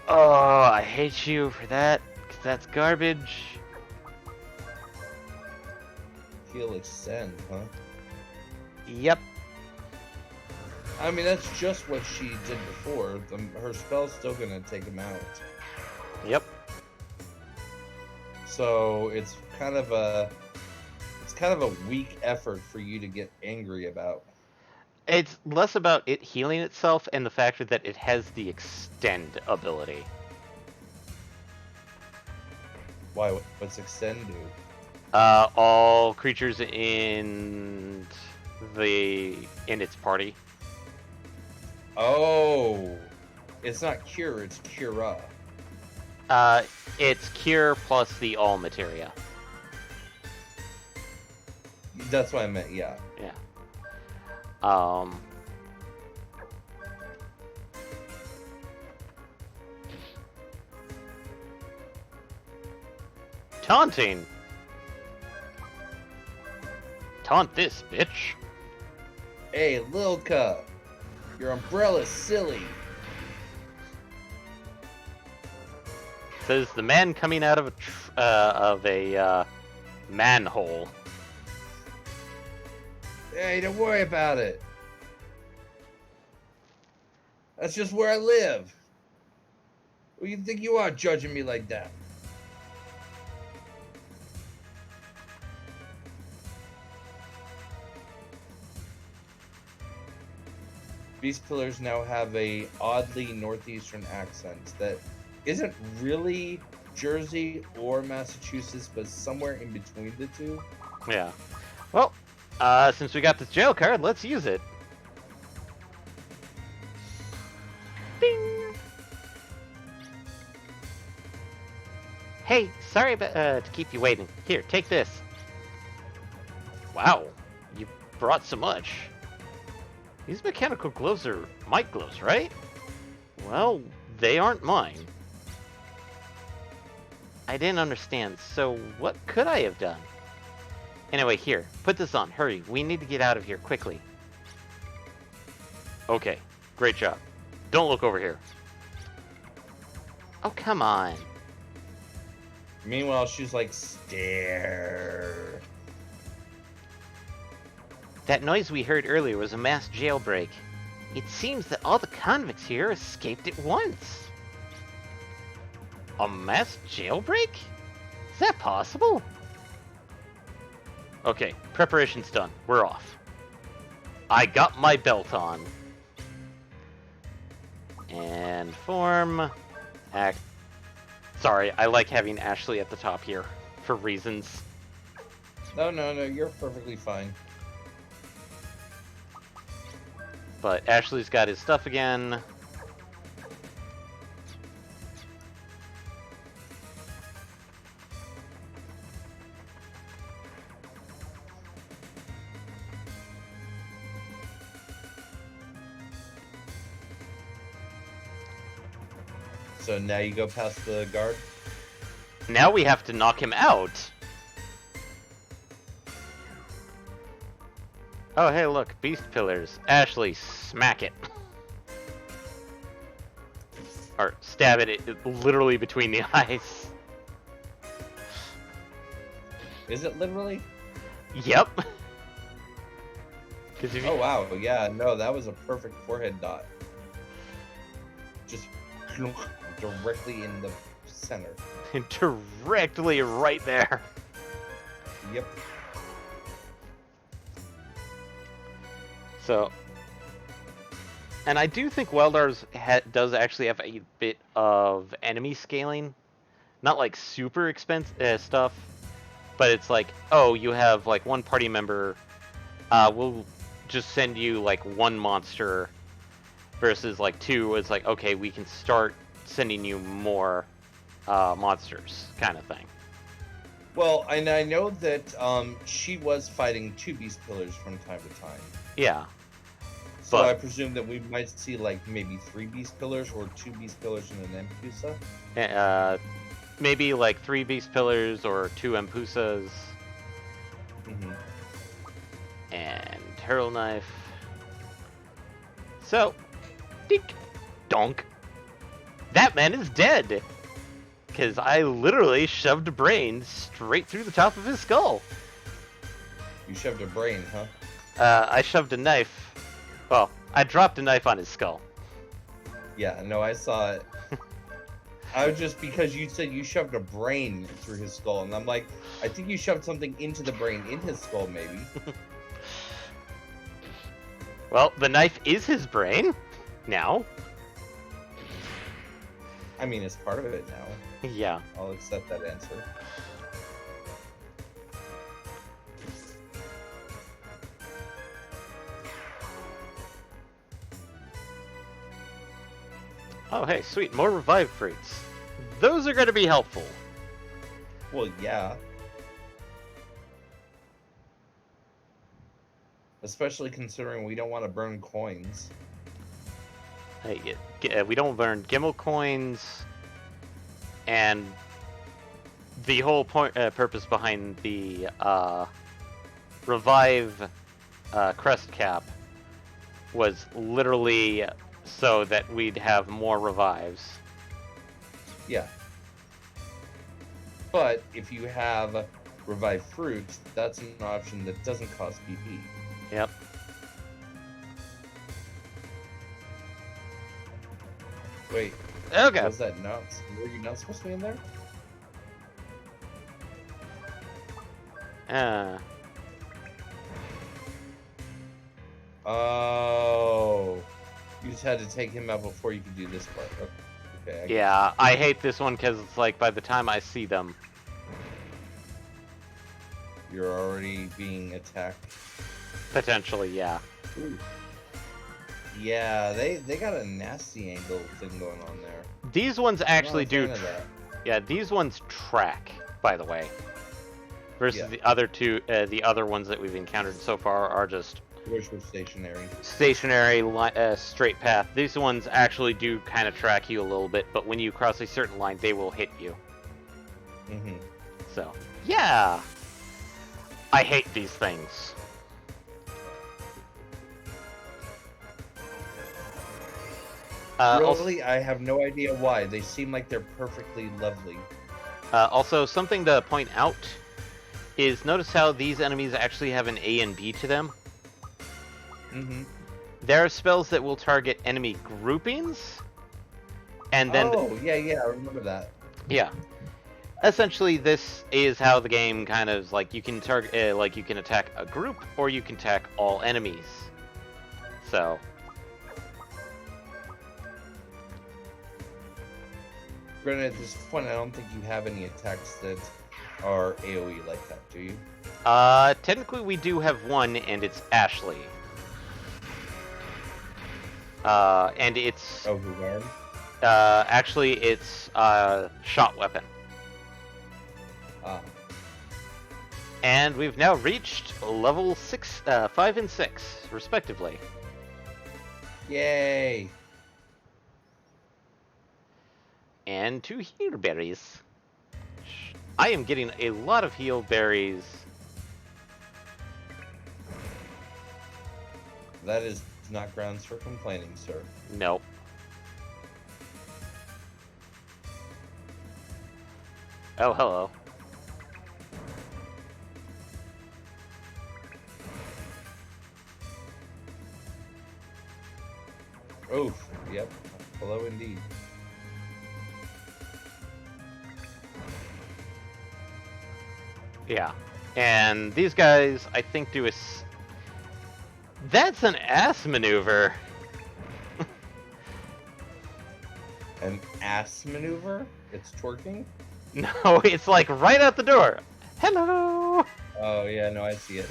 Oh, I hate you for that, because that's garbage. He'll extend, huh? Yep. I mean, that's just what she did before. Her spell's still gonna take him out. Yep. So it's kind of a weak effort for you to get angry about. It's less about it healing itself and the fact that it has the extend ability. Why? What's extend do? All creatures in its party. Oh, it's not cure, it's cura. It's cure plus the all materia. That's what I meant. Yeah. Yeah. Taunting. Taunt this, bitch. Hey, Lilka, your umbrella's silly. Says the man coming out of a manhole. Hey, don't worry about it. That's just where I live. Who do you think you are judging me like that? Beast Pillars now have a oddly northeastern accent that isn't really Jersey or Massachusetts, but somewhere in between the two. Yeah. Well, since we got this jail card, let's use it. Bing! Hey, sorry to keep you waiting. Here, take this. Wow, you brought so much. These mechanical gloves are mic gloves, right? Well, they aren't mine. I didn't understand, so what could I have done? Anyway, here, put this on. Hurry, we need to get out of here quickly. Okay, great job. Don't look over here. Oh, come on. Meanwhile, she's like, stare. That noise we heard earlier was a mass jailbreak. It seems that all the convicts here escaped at once. A mass jailbreak? Is that possible? Okay, preparation's done. We're off. I got my belt on. And form. Act. Sorry, I like having Ashley at the top here for reasons. No, you're perfectly fine. But Ashley's got his stuff again. So now you go past the guard? Now we have to knock him out. Oh, hey, look, beast pillars. Ashley, smack it. Or stab it literally between the eyes. Is it literally? Yep. Oh wow, yeah, no, that was a perfect forehead dot. Just directly in the center. Directly right there. Yep. So, and I do think Weldar's does actually have a bit of enemy scaling. Not like super expensive stuff, but it's like, oh, you have like one party member, we'll just send you like one monster versus like two. It's like, okay, we can start sending you more monsters kind of thing. Well, and I know that she was fighting two beast pillars from time to time. Yeah. So But I presume that we might see like maybe 3 beast pillars or 2 beast pillars and an Empusa. Maybe like 3 beast pillars or 2 Empusas. Mm-hmm. And hurl knife. So, dink, donk. That man is dead. Because I literally shoved a brain straight through the top of his skull. You shoved a brain, huh? I shoved a knife. Well, I dropped a knife on his skull. Yeah, no, I saw it. I was just because you said you shoved a brain through his skull, and I'm like, I think you shoved something into the brain in his skull, maybe. Well, the knife is his brain now. I mean, it's part of it now. Yeah. I'll accept that answer. Oh, hey, sweet, more revive fruits. Those are going to be helpful. Well, yeah. Especially considering we don't want to burn coins. Hey, we don't burn Gimel coins, and the whole purpose behind the revive crest cap was literally so that we'd have more revives. Yeah. But if you have revive fruits, that's an option that doesn't cost PP. Yep. Wait, Okay. was that nuts? Were you not supposed to be in there? Oh, you just had to take him out before you could do this part. Okay. Yeah, I hate this one because it's like by the time I see them, You're already being attacked. potentially, yeah. Ooh. Yeah, they got a nasty angle thing going on there. These ones actually I'm not a do. fan of that. Yeah, these ones track, by the way. Versus Yeah. the other two, the other ones that we've encountered so far are just Which was stationary. stationary, straight path. These ones actually do kind of track you a little bit, but when you cross a certain line, they will hit you. Mm-hmm. So, yeah. I hate these things. Really, I have no idea why. They seem like they're perfectly lovely. Also, something to point out is notice how these enemies actually have an A and B to them. Mm-hmm. There are spells that will target enemy groupings, and then Oh, yeah, I remember that. yeah. Essentially, this is how the game kind of like you can target, like you can attack a group or you can attack all enemies. So, Granted, at this point, I don't think you have any attacks that are AoE like that, do you? technically we do have one, and it's Ashley. And it's Oh, who's armed? actually it's shot weapon. Ah. And we've now reached level 5 and 6, respectively. Yay! And 2 heal berries. I am getting a lot of heal berries. That is not grounds for complaining, sir. Nope. Oh, hello. Oof. Yep. Hello, indeed. Yeah. And these guys, I think, do a... That's an ass maneuver! An ass maneuver? It's twerking? No, it's like right out the door. Hello! Oh, yeah, no, I see it.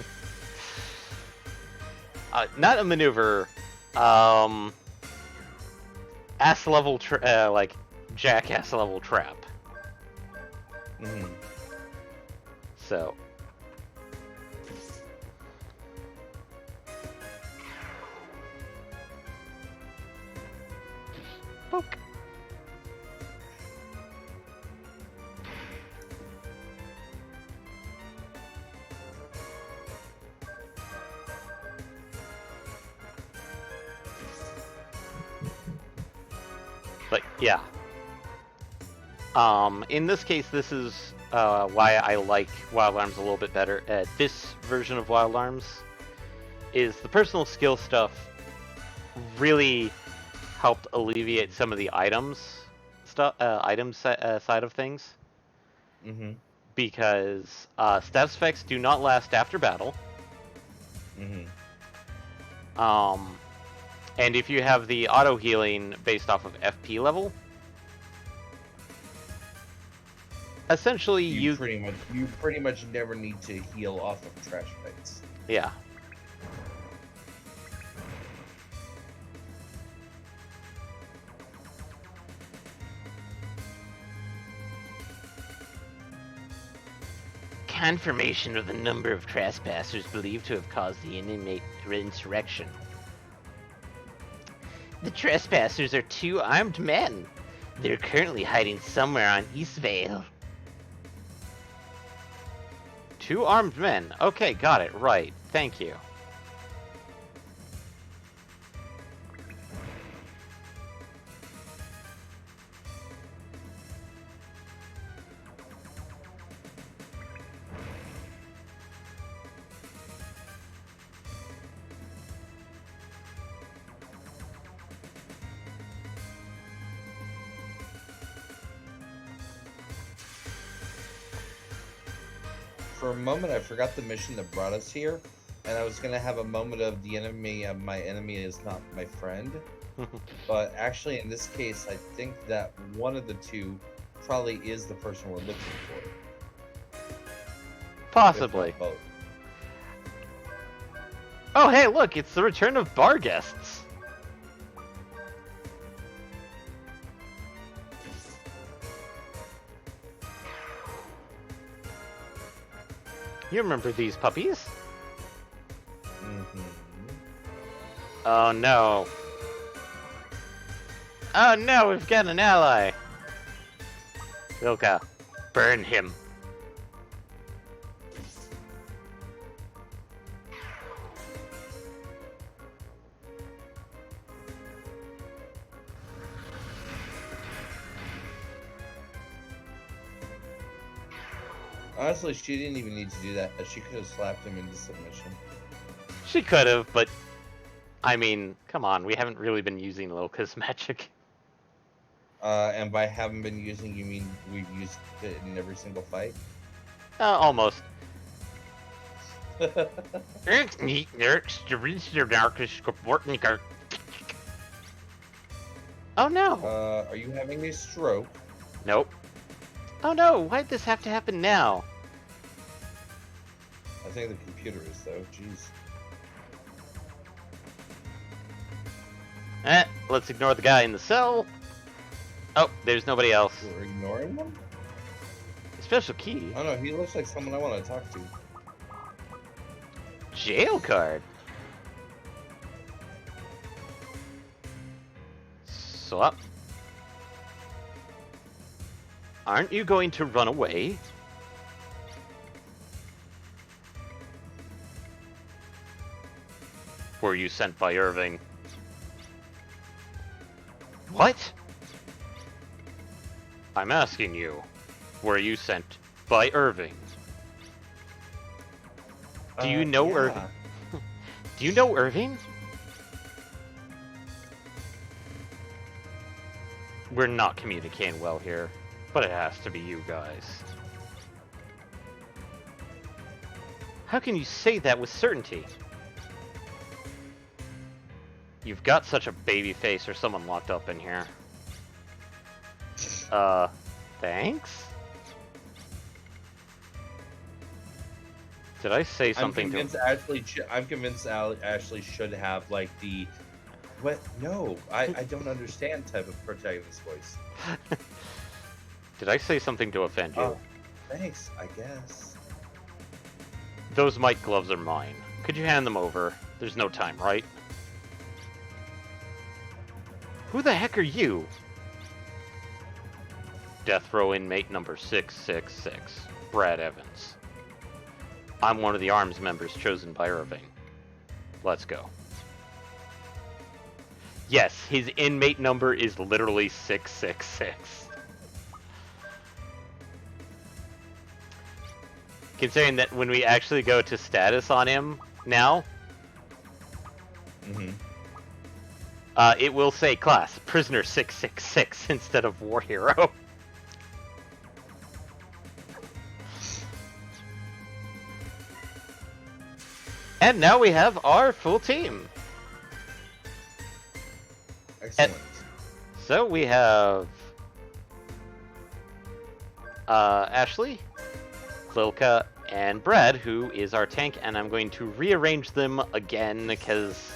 Not a maneuver. Ass level, like, jackass level trap. Mm-hmm. So. Poke. But yeah. In this case, this is why I like Wild Arms a little bit better. This version of Wild Arms is the personal skill stuff really helped alleviate some of the items side of things. Mm-hmm. Because status effects do not last after battle. Mm-hmm. And if you have the auto healing based off of FP level, essentially you pretty much never need to heal off of trash fights. Yeah. Confirmation of the number of trespassers believed to have caused the insurrection. The trespassers are 2 armed men. They're currently hiding somewhere on Eastvale. 2 armed men. Okay, got it. Right. Thank you. for a moment, I forgot the mission that brought us here, and I was gonna have a moment of the enemy of my enemy is not my friend. But actually, in this case, I think that one of the two probably is the person we're looking for. Possibly. If not both. Oh, hey, look, it's the return of bar guests. You remember these puppies? Mm-hmm. Oh no. Oh no, we've got an ally. Vilka, burn him. Honestly, she didn't even need to do that. She could have slapped him into submission. She could have, but I mean, come on, we haven't really been using Lilka's magic. And by haven't been using, you mean we've used it in every single fight? Almost. Oh no! Are you having a stroke? Nope. Oh no, why'd this have to happen now? I think the computer is, though. Jeez. Let's ignore the guy in the cell. Oh, there's nobody else. We're ignoring them? Special key. Oh no, he looks like someone I want to talk to. Jail card. Swap. Aren't you going to run away? Were you sent by Irving? What? I'm asking you. Were you sent by Irving? Do you know yeah. Irving? Do you know Irving? We're not communicating well here, but it has to be you guys. How can you say that with certainty? You've got such a baby face or someone locked up in here. Thanks? Did I say something to him? I'm convinced Ashley should have, like, the... What? No, I don't understand type of protagonist voice. Did I say something to offend you? Oh, thanks, I guess. Those mic gloves are mine. Could you hand them over? There's no time, right? Who the heck are you? Death row inmate number 666, Brad Evans. I'm one of the arms members chosen by Irving. Let's go. Yes, his inmate number is literally 666. Considering that when we actually go to status on him now, it will say class, prisoner 666 instead of war hero. And now we have our full team. Excellent. So we have Ashley, Lilka, and Brad, who is our tank, and I'm going to rearrange them again because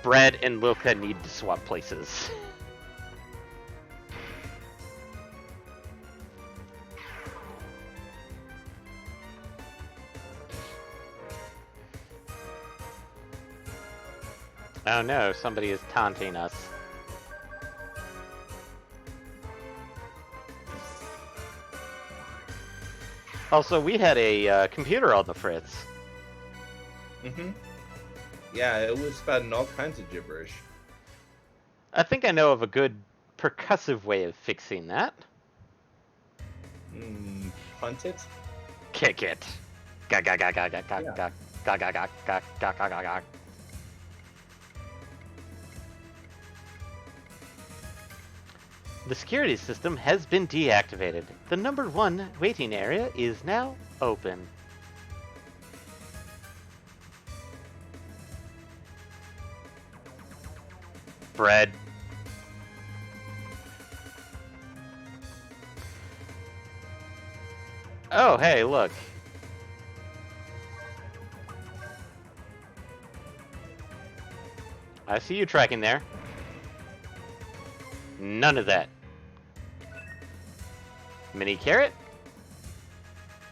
Brad and Lilka need to swap places. Oh no, somebody is taunting us. Also, we had a computer on the fritz. Yeah, it was spouting all kinds of gibberish. I think I know of a good percussive way of fixing that. Punt it? Kick it. Ga ga ga ga ga ga ga ga ga ga ga ga ga ga ga. The security system has been deactivated. The number 1 waiting area is now open. Bread. Oh, hey, look. I see you tracking there. None of that. Mini carrot.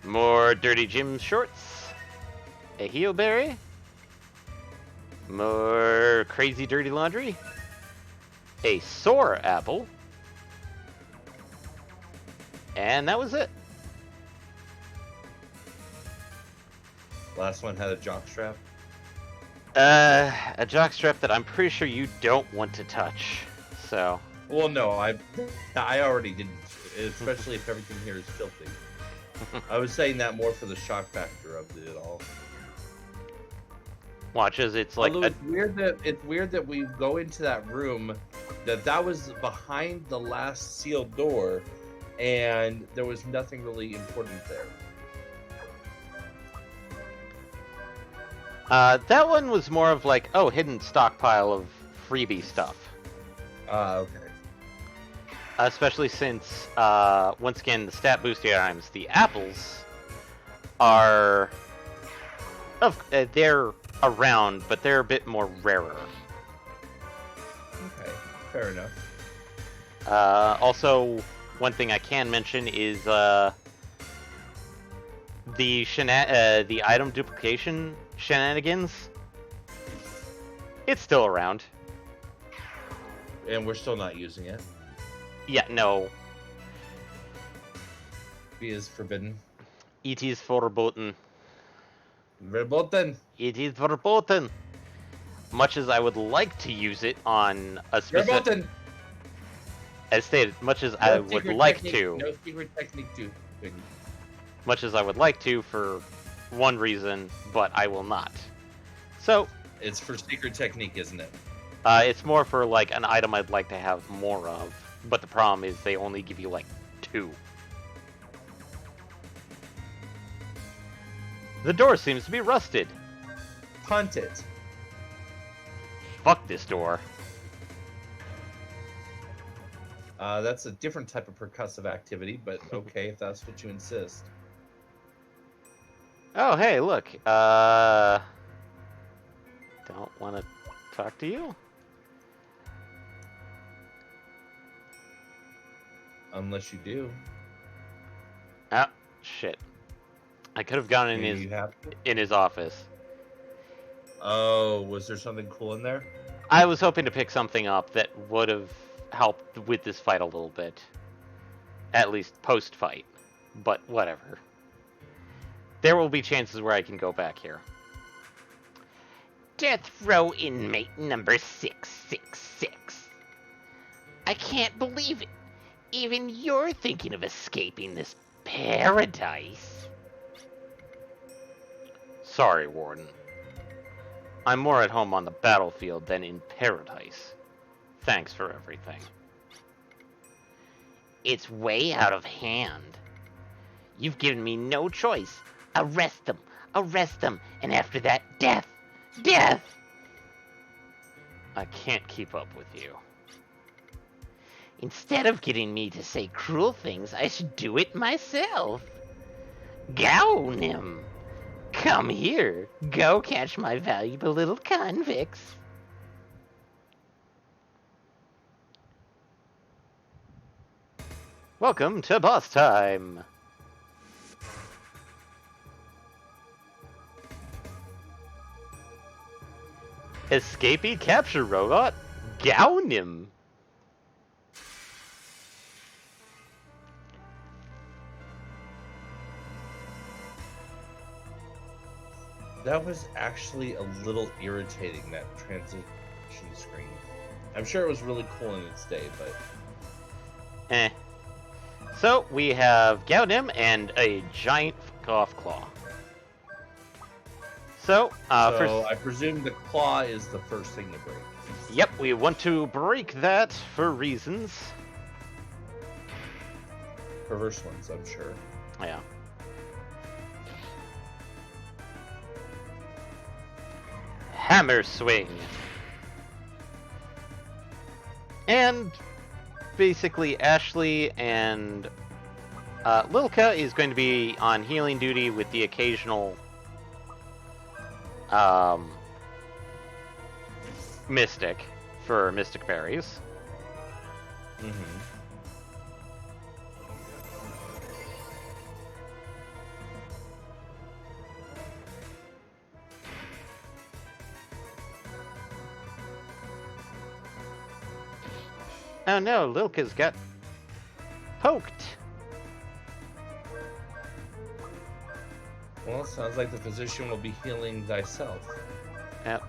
More Dirty Jim shorts. A heelberry. More crazy dirty laundry. A sore apple. And that was it. Last one had a jock strap. A jockstrap that I'm pretty sure you don't want to touch. So. Well, no, I already didn't, especially if everything here is filthy. I was saying that more for the shock factor of it all. Watch as it's like. Although it's weird that we go into that room, that was behind the last sealed door, and there was nothing really important there. That one was more of like, oh, hidden stockpile of freebie stuff. Okay. Especially since, once again, the stat boosting items, the apples, are... they're around, but they're a bit more rarer. Okay, fair enough. Also, one thing I can mention is, the item duplication shenanigans. It's still around. And we're still not using it. Yeah, no. It is forbidden. It is verboten. Verboten. It is verboten. Much as I would like to use it on a specific... Verboten. As stated, much as I would like to. No secret technique to. Much as I would like to for one reason, but I will not. So... It's for secret technique, isn't it? It's more for, like, an item I'd like to have more of. But the problem is they only give you, like, 2. The door seems to be rusted. Punt it. Fuck this door. That's a different type of percussive activity, but okay, if that's what you insist. Oh, hey, look. Don't want to talk to you? Unless you do. Ah, shit. I could have gone in his office. Oh, was there something cool in there? I was hoping to pick something up that would have helped with this fight a little bit. At least post-fight. But whatever. There will be chances where I can go back here. Death row inmate number 666. I can't believe it. Even you're thinking of escaping this paradise. Sorry, Warden. I'm more at home on the battlefield than in paradise. Thanks for everything. It's way out of hand. You've given me no choice. Arrest them. Arrest them. And after that, death. Death! I can't keep up with you. Instead of getting me to say cruel things, I should do it myself. Gownim! Come here. Go catch my valuable little convicts. Welcome to boss time. Escapee capture robot, Gownim. That was actually a little irritating, that transition screen. I'm sure it was really cool in its day, but... Eh. So, we have Gownim and a giant fuck-off claw. So, first... I presume the claw is the first thing to break. Yep, we want to break that for reasons. perverse ones, I'm sure. Yeah. Hammer swing. And basically Ashley and Lilka is going to be on healing duty with the occasional Mystic for Mystic Berries. Mm-hmm. Oh no, Lilka's got poked. Well, it sounds like the physician will be healing thyself. Yep.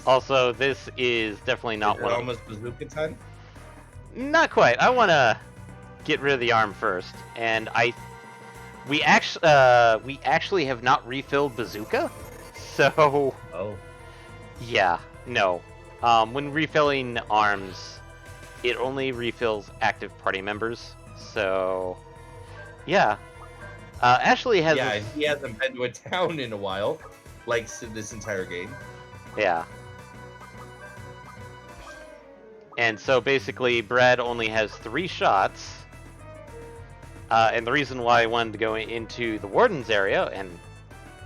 Also, this is definitely not one. Almost bazooka time. Not quite. I want to get rid of the arm first, and we actually have not refilled bazooka, so Oh. yeah, no. When refilling arms, it only refills active party members, so yeah. Ashley has. Yeah, he hasn't been to a town in a while, like this entire game. Yeah. And so basically, Brad only has 3 shots. And the reason why I wanted to go into the Warden's area, and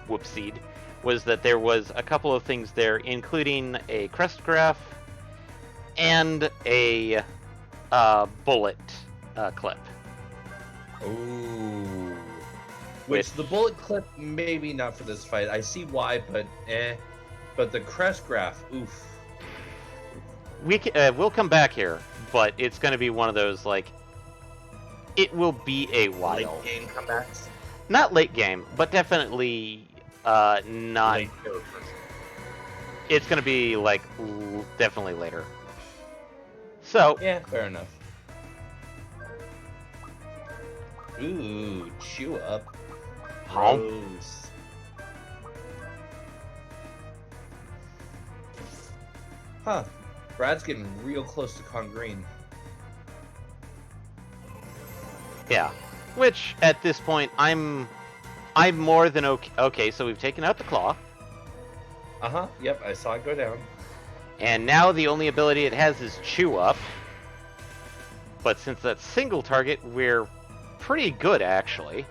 whoopsied, was that there was a couple of things there, including a crest graph and a bullet clip. Ooh. Which the bullet clip, maybe not for this fight. I see why, but eh. But the crest graph, oof. We'll come back here, but it's going to be one of those, like, it will be a while. Late game comebacks? Not late game, but definitely not. Late game. It's going to be, like, definitely later. So. Yeah, fair enough. Ooh, chew up. Gross. Huh. Brad's getting real close to Congreen. Yeah. Which, at this point, I'm more than okay. Okay, so we've taken out the claw. Uh-huh, yep, I saw it go down. And now the only ability it has is chew up. But since that's single target, we're pretty good, actually.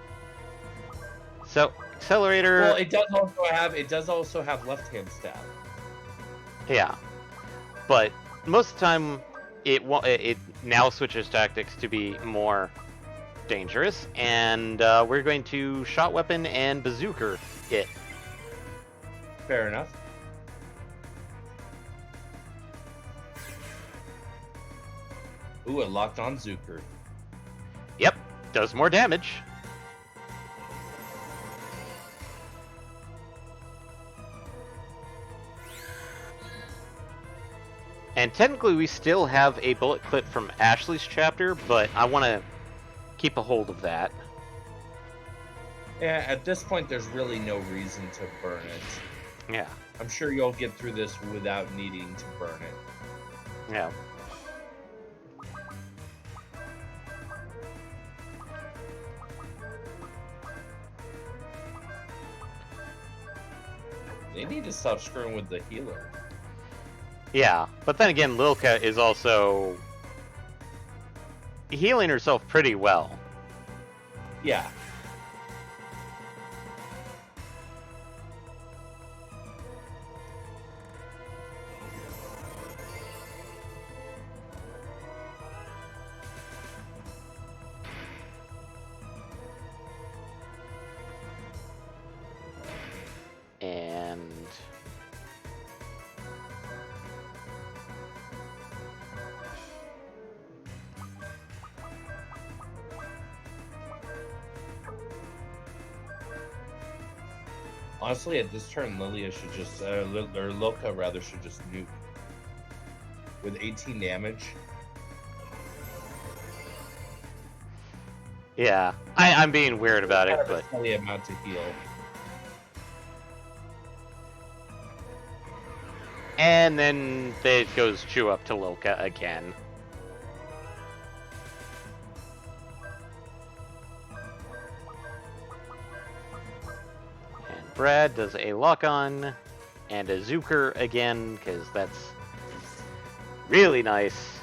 So, accelerator... Well, it does also have left-hand stab. Yeah. But most of the time, it now switches tactics to be more dangerous, and we're going to shot weapon and bazooka it. Fair enough. Ooh, it locked on Zucker. Yep, does more damage. And technically we still have a bullet clip from Ashley's chapter, but I want to keep a hold of that. Yeah, at this point, there's really no reason to burn it. Yeah. I'm sure you'll get through this without needing to burn it. Yeah. They need to stop screwing with the healer. Yeah, but then again, Lilka is also healing herself pretty well. Yeah. And Honestly, at this turn, Lilia should just, or Loka rather, should just nuke. With 18 damage. yeah, I'm being weird about it, but The amount to heal. and then it goes chew up to Lilka again. Brad does a lock-on and a Zuker again, because that's really nice.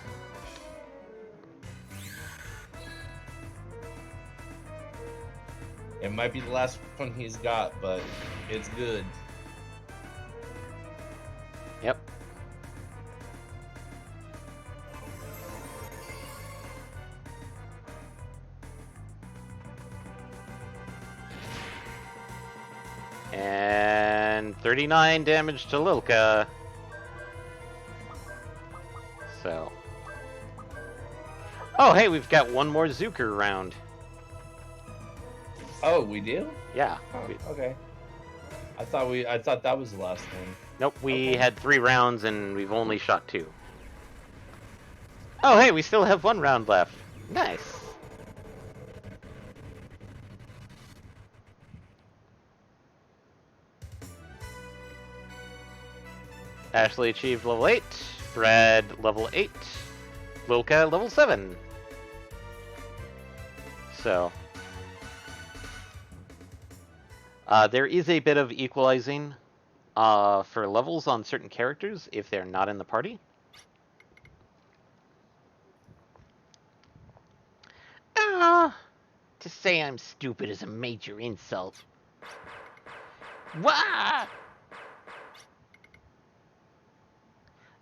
It might be the last one he's got, but it's good. Yep. And 39 damage to Lilka. So. Oh, hey, we've got one more Zuker round. Oh, we do? Yeah. Oh, okay. I thought that was the last one. Nope, we Okay. had 3 rounds and we've only shot 2. Oh, hey, we still have 1 round left. Nice. Ashley achieved level 8, Brad level 8, Lilka level 7. So, there is a bit of equalizing for levels on certain characters if they're not in the party. To say I'm stupid is a major insult. Wah!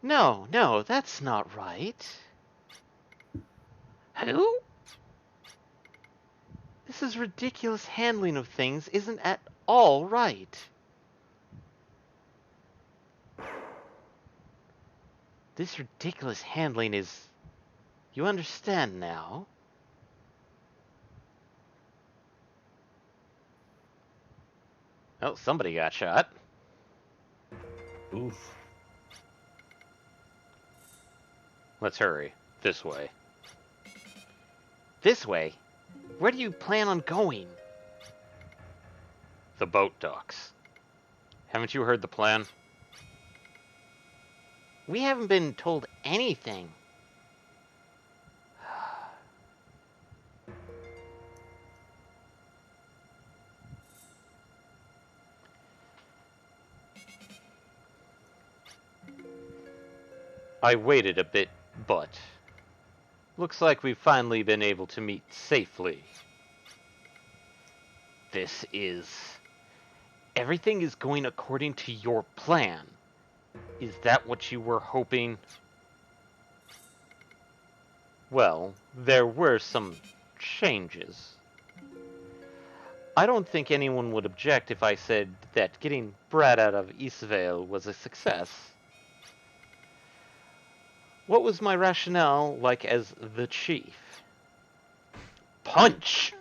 No, that's not right. Who? This is ridiculous handling of things isn't at all right. This ridiculous handling is... You understand now? Oh, somebody got shot. Oof. Let's hurry. This way. This way? Where do you plan on going? The boat docks. Haven't you heard the plan? We haven't been told anything. I waited a bit, but... Looks like we've finally been able to meet safely. This is... Everything is going according to your plan. Is that what you were hoping? Well, there were some changes. I don't think anyone would object if I said that getting Brad out of Eastvale was a success. What was my rationale like as the chief? Punch!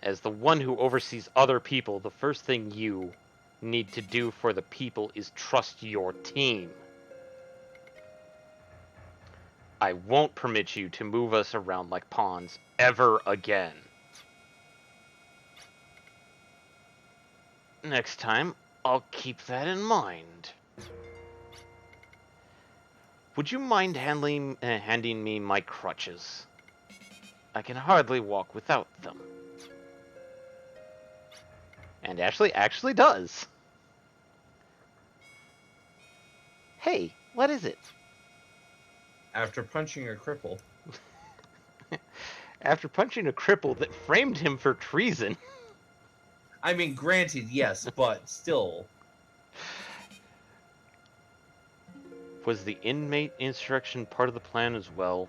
As the one who oversees other people, the first thing you need to do for the people is trust your team. I won't permit you to move us around like pawns ever again. Next time, I'll keep that in mind. Would you mind handing me my crutches? I can hardly walk without them. And Ashley actually does. Hey, what is it? After punching a cripple. After punching a cripple that framed him for treason. I mean, granted, yes, but still. Was the inmate insurrection part of the plan as well?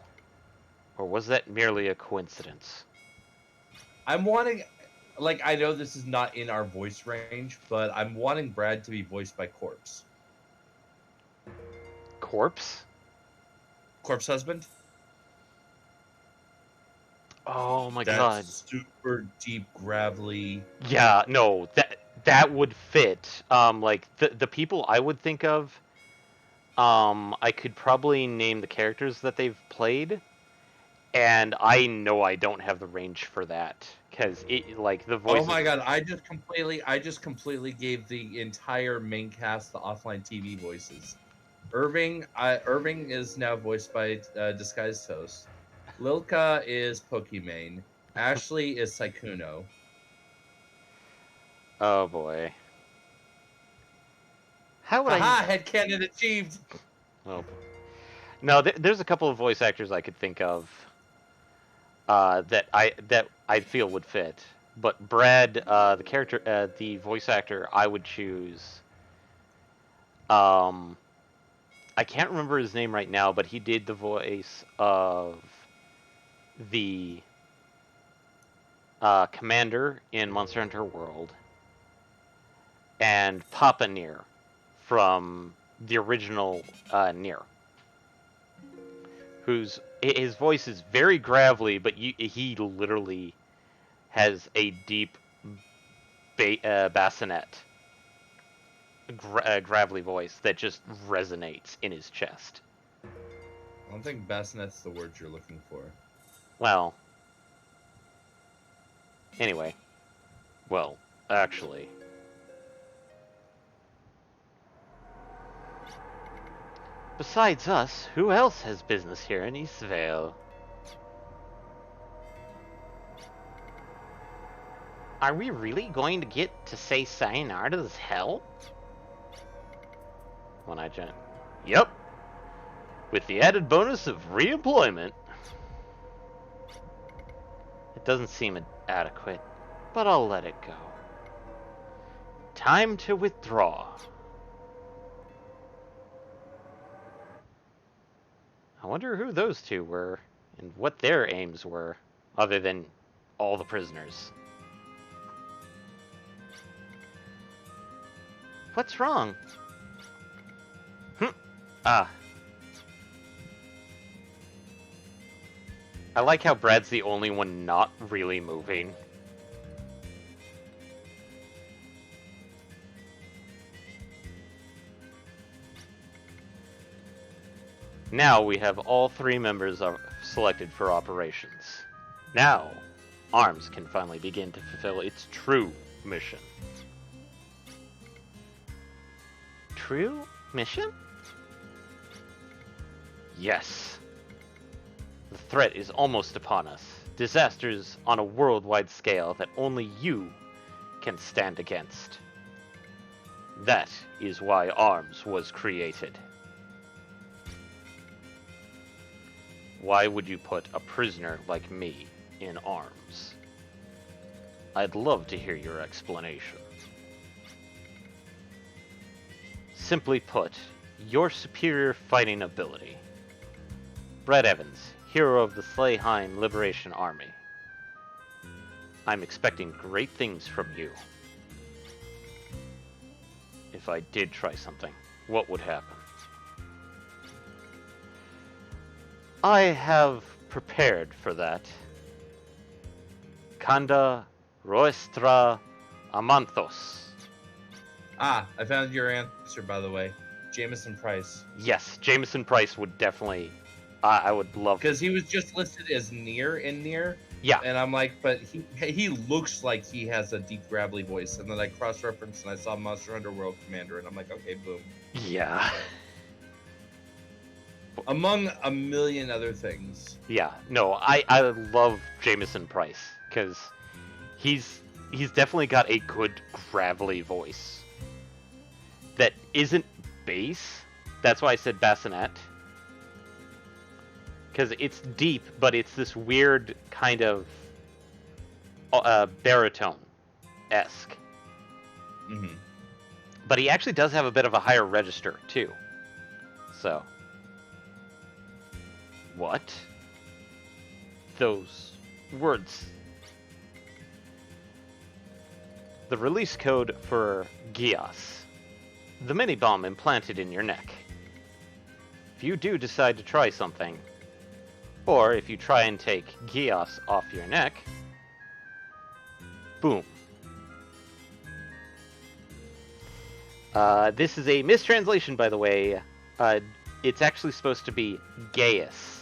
Or was that merely a coincidence? I'm wanting, like, I know this is not in our voice range, but I'm wanting Brad to be voiced by Corpse. Corpse? Corpse Husband? Oh my That's god. super deep, gravelly. Yeah, no, that would fit. Like the people I would think of, I could probably name the characters that they've played, and I know I don't have the range for that because it like the voices. Oh my god! I just completely gave the entire main cast the offline TV voices. Irving is now voiced by Disguised Toast. Lilka is Pokimane. Ashley is Saikuno. Oh boy. How would Haha, headcanon achieved! Oh. No, there's a couple of voice actors I could think of that I feel would fit. But Brad, the voice actor, I would choose. Um, I can't remember his name right now, but he did the voice of the commander in Monster Hunter World and Papa Nier from the original Nier. His voice is very gravelly, but he literally has a deep bassinet, gravelly voice that just resonates in his chest. I don't think bassinet's the word you're looking for. Well, anyway, well, actually. Besides us, who else has business here in Eastvale? Are we really going to get to say sayonara to this hell? One-Eyed Giant. Yep. With the added bonus of reemployment. It doesn't seem adequate, but I'll let it go. Time to withdraw. I wonder who those two were, and what their aims were, other than all the prisoners. What's wrong? Ah. I like how Brad's the only one not really moving. Now we have all 3 members selected for operations. Now, ARMS can finally begin to fulfill its true mission. True mission? Yes. The threat is almost upon us. Disasters on a worldwide scale that only you can stand against. That is why ARMS was created. Why would you put a prisoner like me in ARMS? I'd love to hear your explanation. Simply put, your superior fighting ability. Brett Evans, hero of the Slayheim Liberation Army. I'm expecting great things from you. If I did try something, what would happen? I have prepared for that. Kanda Roestra Amanthos. Ah, I found your answer, by the way. Jameson Price. Yes, Jameson Price would definitely... I would love... Because he was just listed as Nier in Nier. Yeah. And I'm like, but he looks like he has a deep gravelly voice. And then I cross-referenced and I saw Monster Hunter World Commander, and I'm like, okay, boom. Yeah. Among a million other things. Yeah, no, I love Jameson Price, because he's definitely got a good gravelly voice that isn't bass. That's why I said bassinet, because it's deep, but it's this weird kind of baritone-esque. Mm-hmm. But he actually does have a bit of a higher register too. So, what? Those words. The release code for Gias. The mini-bomb implanted in your neck. If you do decide to try something, or if you try and take Gias off your neck, boom. This is a mistranslation, by the way. It's actually supposed to be Gaius.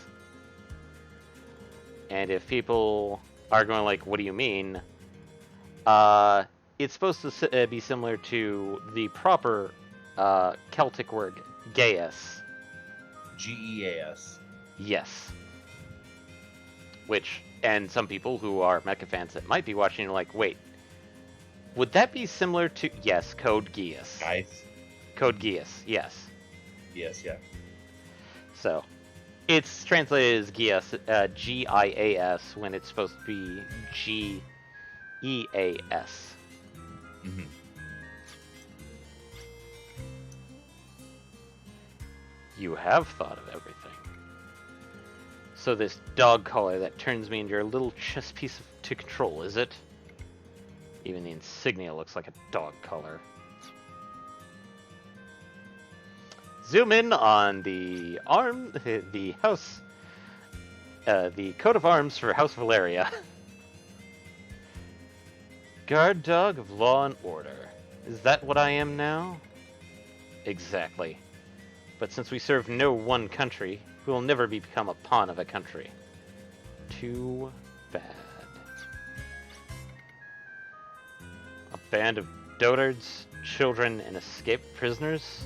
And if people are going like, what do you mean? It's supposed to be similar to the proper Celtic word Gaius. Geas. Yes. Which, and some people who are mecha fans that might be watching are like, wait, Would that be similar to... Yes, Code Geass. Nice. Code Geass, yes. Yes, yeah. So, it's translated as Geass, G-I-A-S, when it's supposed to be G-E-A-S. Mm-hmm. You have thought of everything. So this dog collar that turns me into your little chess piece to control, is it? Even the insignia looks like a dog collar. Zoom in on the the house, the coat of arms for House Valeria. Guard dog of law and order. Is that what I am now? Exactly. But since we serve no one country, we will never become a pawn of a country. Too bad. A band of dotards, children, and escaped prisoners?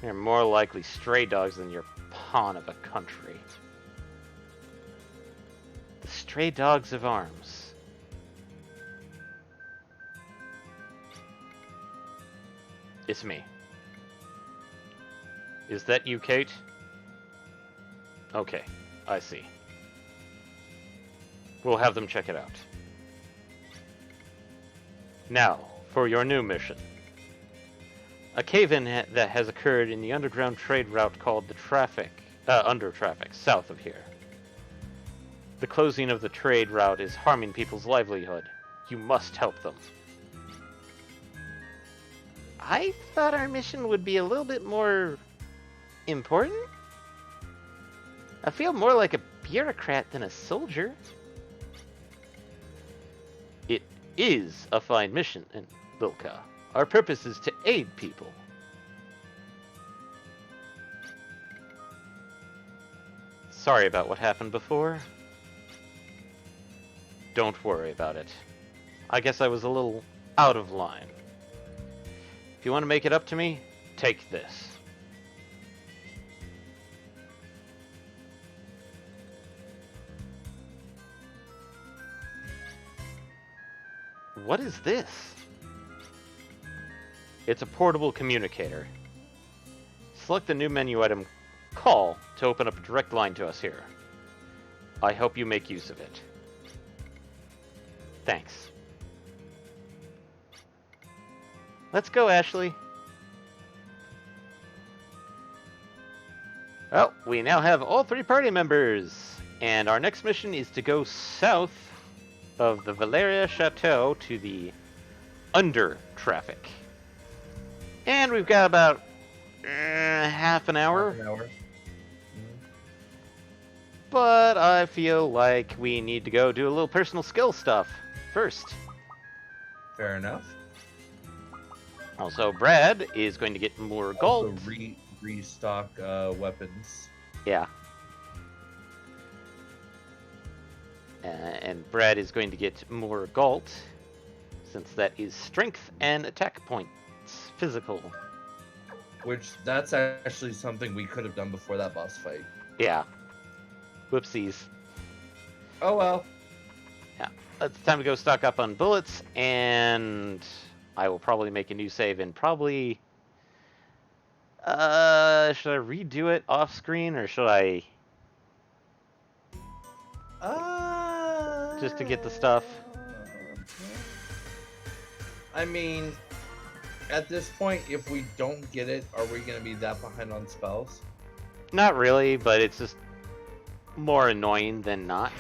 They're more likely stray dogs than your pawn of a country. The stray dogs of arms. It's me. Is that you, Kate? Okay, I see. We'll have them check it out. Now, for your new mission. A cave-in that has occurred in the underground trade route called the Under Traffic, south of here. The closing of the trade route is harming people's livelihood. You must help them. I thought our mission would be a little bit more important? I feel more like a bureaucrat than a soldier. It is a fine mission, Lilka. Our purpose is to aid people. Sorry about what happened before. Don't worry about it. I guess I was a little out of line. If you want to make it up to me, take this. What is this? It's a portable communicator. Select the new menu item, Call, to open up a direct line to us here. I hope you make use of it. Thanks. Let's go, Ashley. Well, we now have all 3 party members, and our next mission is to go south of the Valeria Chateau to the Under Traffic. And we've got about half an hour. Half an hour. But I feel like we need to go do a little personal skill stuff first. Fair enough. Also, Brad is going to get more gold. Also restock weapons. Yeah. And Brad is going to get more Galt, since that is strength and attack points, physical. Which, that's actually something we could have done before that boss fight. Yeah. Whoopsies. Oh well. Yeah. It's time to go stock up on bullets, and I will probably make a new save in probably... should I redo it off screen, or should I... just to get the stuff? I mean, at this point, if we don't get it, are we going to be that behind on spells? Not really, but it's just more annoying than not.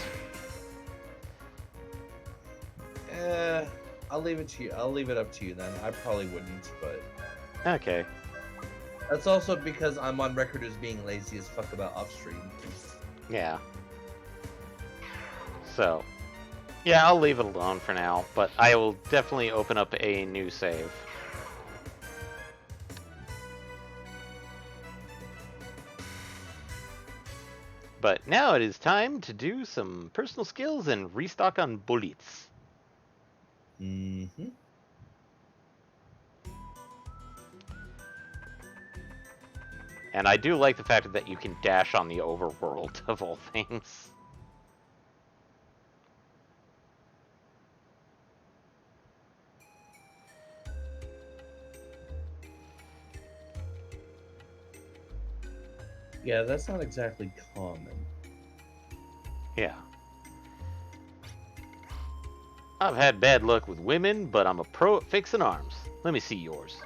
I'll leave it to you. I'll leave it up to you then. I probably wouldn't, but... Okay. That's also because I'm on record as being lazy as fuck about off-stream. Yeah. So, yeah, I'll leave it alone for now, but I will definitely open up a new save. But now it is time to do some personal skills and restock on bullets. Mm-hmm. And I do like the fact that you can dash on the overworld, of all things. Yeah, that's not exactly common. Yeah. I've had bad luck with women, but I'm a pro at fixing arms. Let me see yours.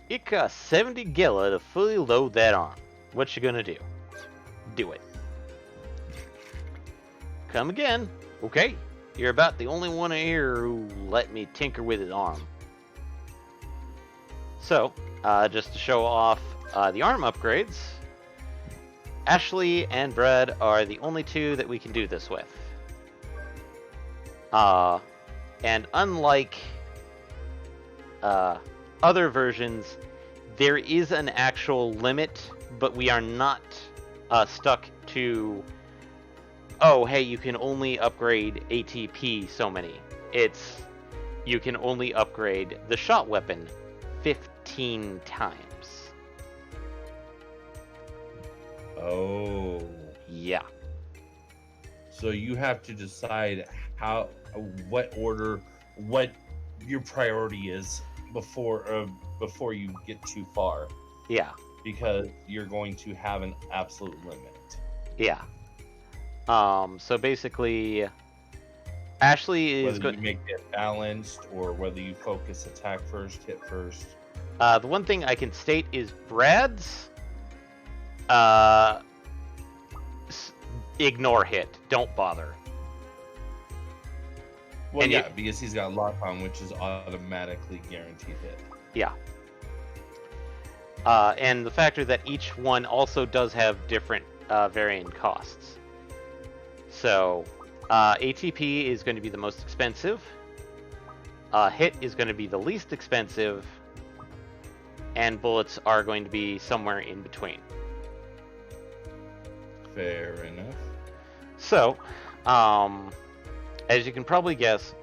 It costs 70 gilla to fully load that arm. What you gonna do? Do it. Come again. Okay, you're about the only one here who let me tinker with his arm. So, just to show off the arm upgrades, Ashley and Brad are the only two that we can do this with. And unlike other versions, there is an actual limit, but we are not stuck to, oh, hey, you can only upgrade ATP so many. It's, you can only upgrade the shot weapon 15 times. Oh. Yeah. So you have to decide what order, what your priority is before you get too far. Yeah. Because you're going to have an absolute limit. Yeah. So basically, Ashley is whether you make it balanced or whether you focus attack first, hit first. The one thing I can state is Brad's ignore hit. Don't bother. Well, and yeah, because he's got lock on, which is automatically guaranteed hit. Yeah. And the factor that each one also does have different varying costs. So, ATP is going to be the most expensive. Hit is going to be the least expensive. And bullets are going to be somewhere in between. Fair enough. So, as you can probably guess,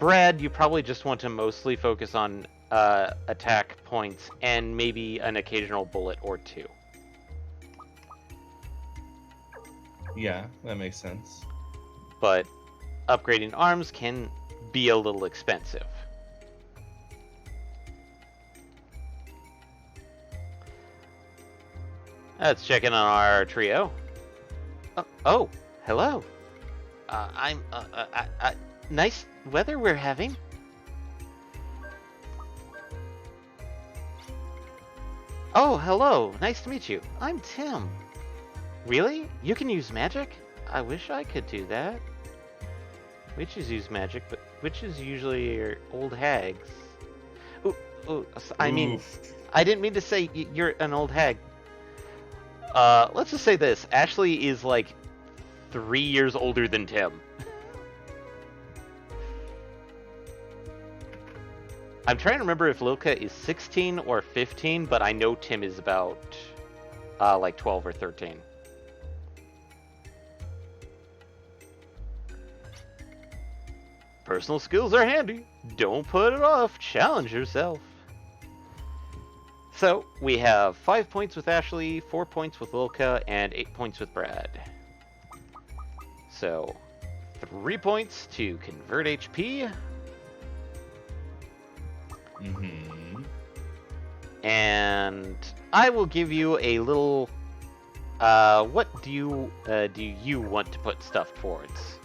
Brad, you probably just want to mostly focus on attack points and maybe an occasional bullet or two. Yeah, that makes sense. But upgrading arms can be a little expensive. Let's check in on our trio. Oh, hello. Nice weather we're having. Oh, hello. Nice to meet you. I'm Tim. Really? You can use magic? I wish I could do that. Witches use magic, but witches usually are old hags. I mean, I didn't mean to say you're an old hag. Let's just say this. Ashley is like 3 years older than Tim. I'm trying to remember if Lilka is 16 or 15, but I know Tim is about like 12 or 13. Personal skills are handy. Don't put it off. Challenge yourself. So, we have 5 points with Ashley, 4 points with Lilka, and 8 points with Brad. So, 3 points to convert HP. Mm-hmm. And I will give you a little... what do you want to put stuff towards?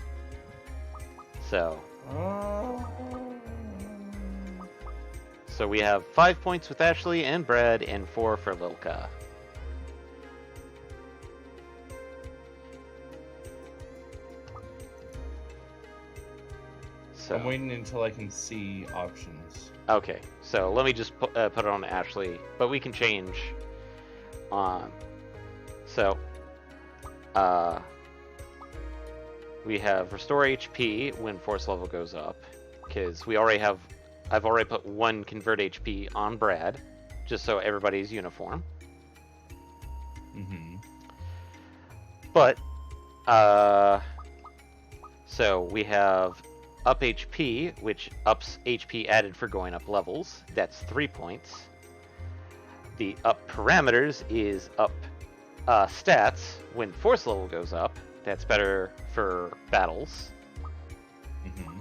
So... So we have 5 points with Ashley and Brad, and 4 for Lilka. So, I'm waiting until I can see options. okay, so let me just put it on Ashley, but we can change. So, we have restore HP when force level goes up, because we already have. I've already put 1 convert HP on Brad, just so everybody's uniform. Mm-hmm. But, so we have up HP, which ups HP added for going up levels. That's 3 points. The up parameters is up stats when force level goes up. That's better for battles. Mm-hmm.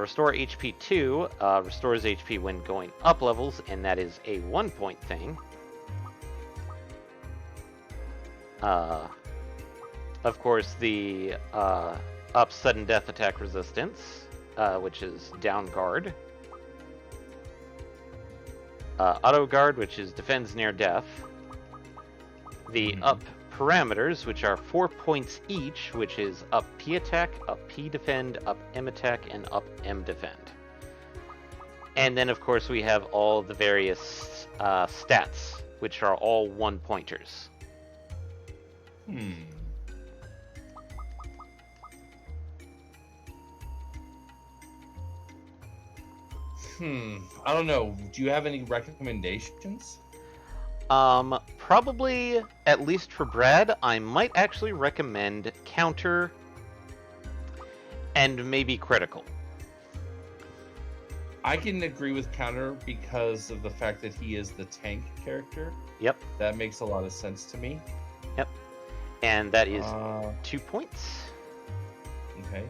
Restore HP 2 restores HP when going up levels, and that is a 1 point thing. Of course, the up sudden death attack resistance, which is down guard. Auto guard, which is defends near death. The up parameters, which are 4 points each, which is up P attack, up P defend, up M attack, and up M defend. And then, of course, we have all the various stats, which are all 1-pointers. I don't know. Do you have any recommendations? Probably, at least for Brad, I might actually recommend counter and maybe critical. I can agree with counter because of the fact that he is the tank character. Yep. That makes a lot of sense to me. Yep. And that is 2 points. Okay.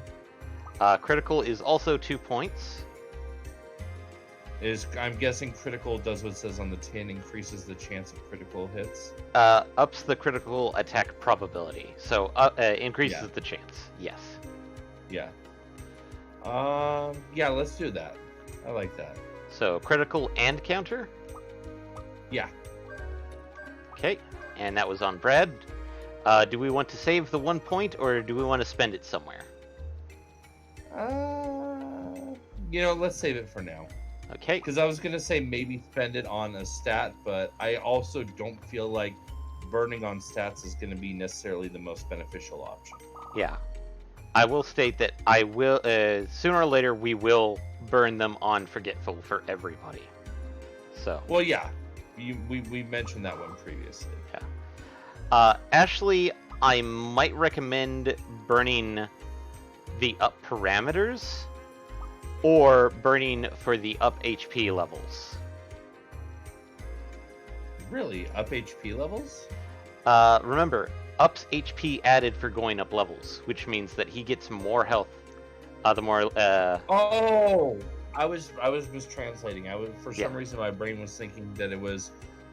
Critical is also 2 points. I'm guessing critical does what it says on the tin, increases the chance of critical hits. Ups the critical attack probability. So increases the chance. Yes. Yeah. Yeah, let's do that. I like that. So critical and counter? Yeah. Okay. And that was on Brad. Do we want to save the 1 point or do we want to spend it somewhere? Let's save it for now. Okay. Because I was going to say maybe spend it on a stat, but I also don't feel like burning on stats is going to be necessarily the most beneficial option. Yeah. I will state that I will, sooner or later, we will burn them on Forgetful for everybody. So. Well, yeah. We mentioned that one previously. Yeah. Ashley, I might recommend burning the up parameters or burning for the up HP levels. Really? Up HP levels? Remember, up's HP added for going up levels, which means that he gets more health. The more. Oh, I was mistranslating. For some reason my brain was thinking that it was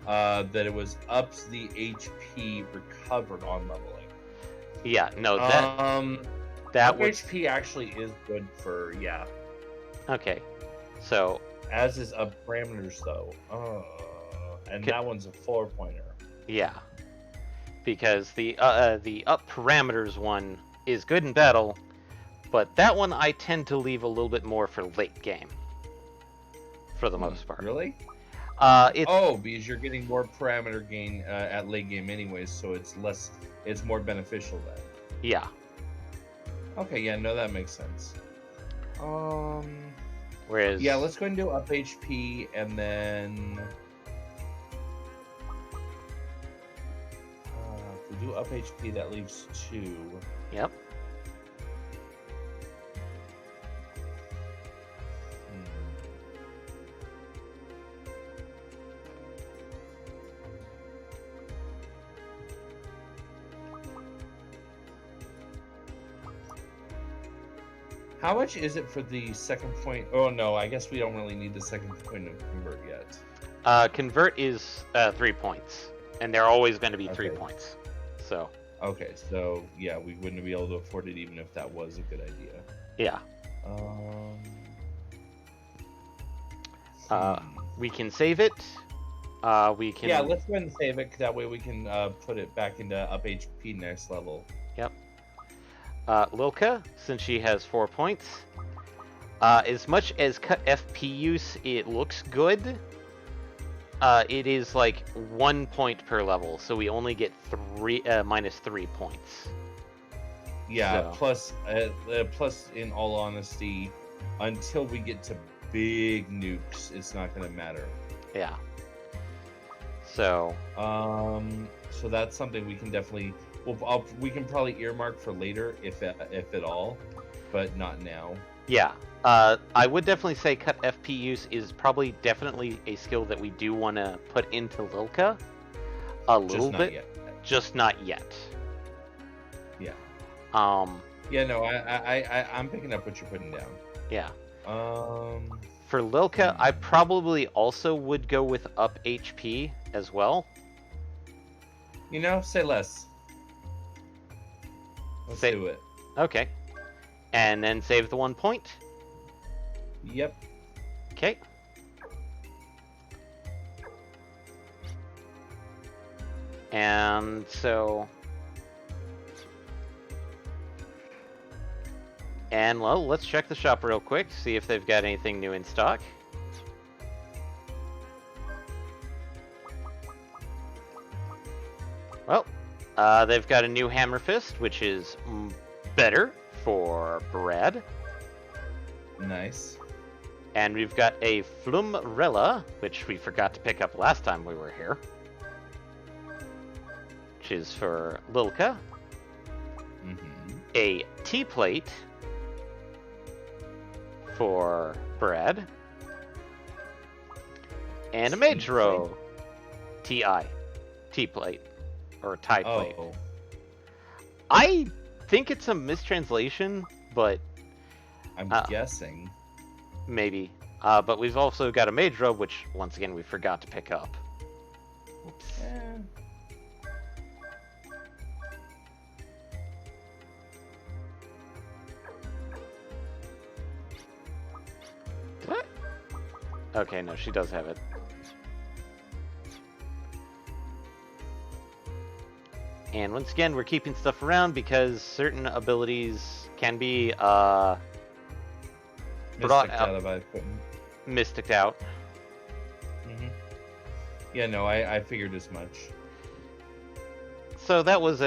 ups the HP recovered on leveling. Yeah, no, that HP actually is good for Okay, so as is up parameters though. And that one's a 4-pointer. Yeah, because the up parameters one is good in battle, but that one I tend to leave a little bit more for late game. For the most part. Really? Because you're getting more parameter gain at late game anyways, so it's more beneficial then. Yeah. Okay, yeah, no, that makes sense. Whereas... Yeah, let's go ahead and do up HP, and then... if we do up HP, that leaves 2. Yep. How much is it for the second point? Oh no, I guess we don't really need the second point of convert yet. Convert is 3 points, and they're always going to be 3 points. So. Okay, so yeah, we wouldn't be able to afford it even if that was a good idea. Yeah. We can save it. We can. Yeah, let's go ahead and save it. That way we can put it back into up HP next level. Yep. Lilka, since she has 4 points. As much as cut FP use, it looks good. It is like 1 point per level, so we only get minus 3 points. Yeah. So. Plus, in all honesty, until we get to big nukes, it's not going to matter. Yeah. So. So that's something we can definitely. We can probably earmark for later, if at all, but not now. Yeah. I would definitely say cut FP use is probably definitely a skill that we do want to put into Lilka a little bit. Yet. Just not yet. Yeah. Yeah, no, I'm picking up what you're putting down. Yeah. For Lilka, I probably also would go with up HP as well. Say less. Let's Sa- do it. Okay. And then save the 1 point. Yep. Okay. And so... And, well, let's check the shop real quick, see if they've got anything new in stock. Well, they've got a new Hammer Fist, which is better for Brad. Nice. And we've got a Flumrella, which we forgot to pick up last time we were here. Which is for Lilka. Mm-hmm. A T-plate for Brad. And a Mage Row TI. T-plate. Or tie plate. Oh. I think it's a mistranslation, but I'm guessing. maybe. But we've also got a Mage Robe, which, once again, we forgot to pick up. Oops. Did I? Okay, no, she does have it. And once again, we're keeping stuff around because certain abilities can be brought Out of equipment. mysticked out. Mm-hmm. Yeah, no, I figured as much. So that was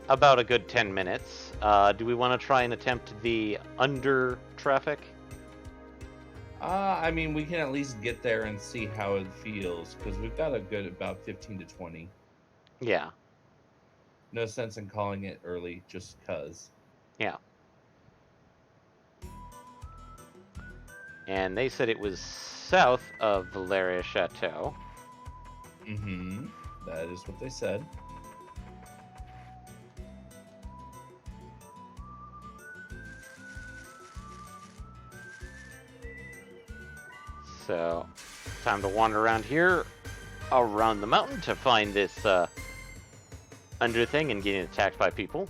about a good 10 minutes. Do we want to try and attempt the under traffic? I mean, we can at least get there and see how it feels, because we've got a good about 15 to 20. Yeah. No sense in calling it early, just cuz. Yeah. And they said it was south of Valeria Chateau. Mm-hmm. That is what they said. So, time to wander around here, around the mountain to find this under thing and getting attacked by people.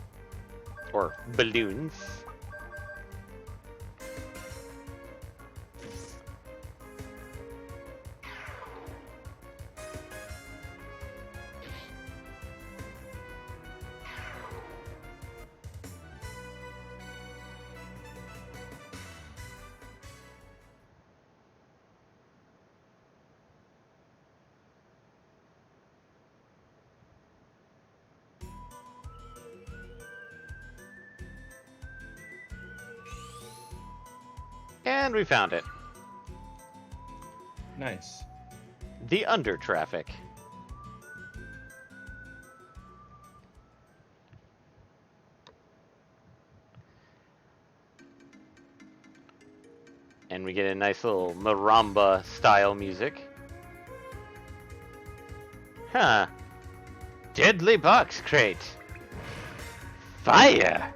Or balloons. And we found it. Nice. The under traffic. And we get a nice little maramba style music. Huh. Deadly box crate. Fire.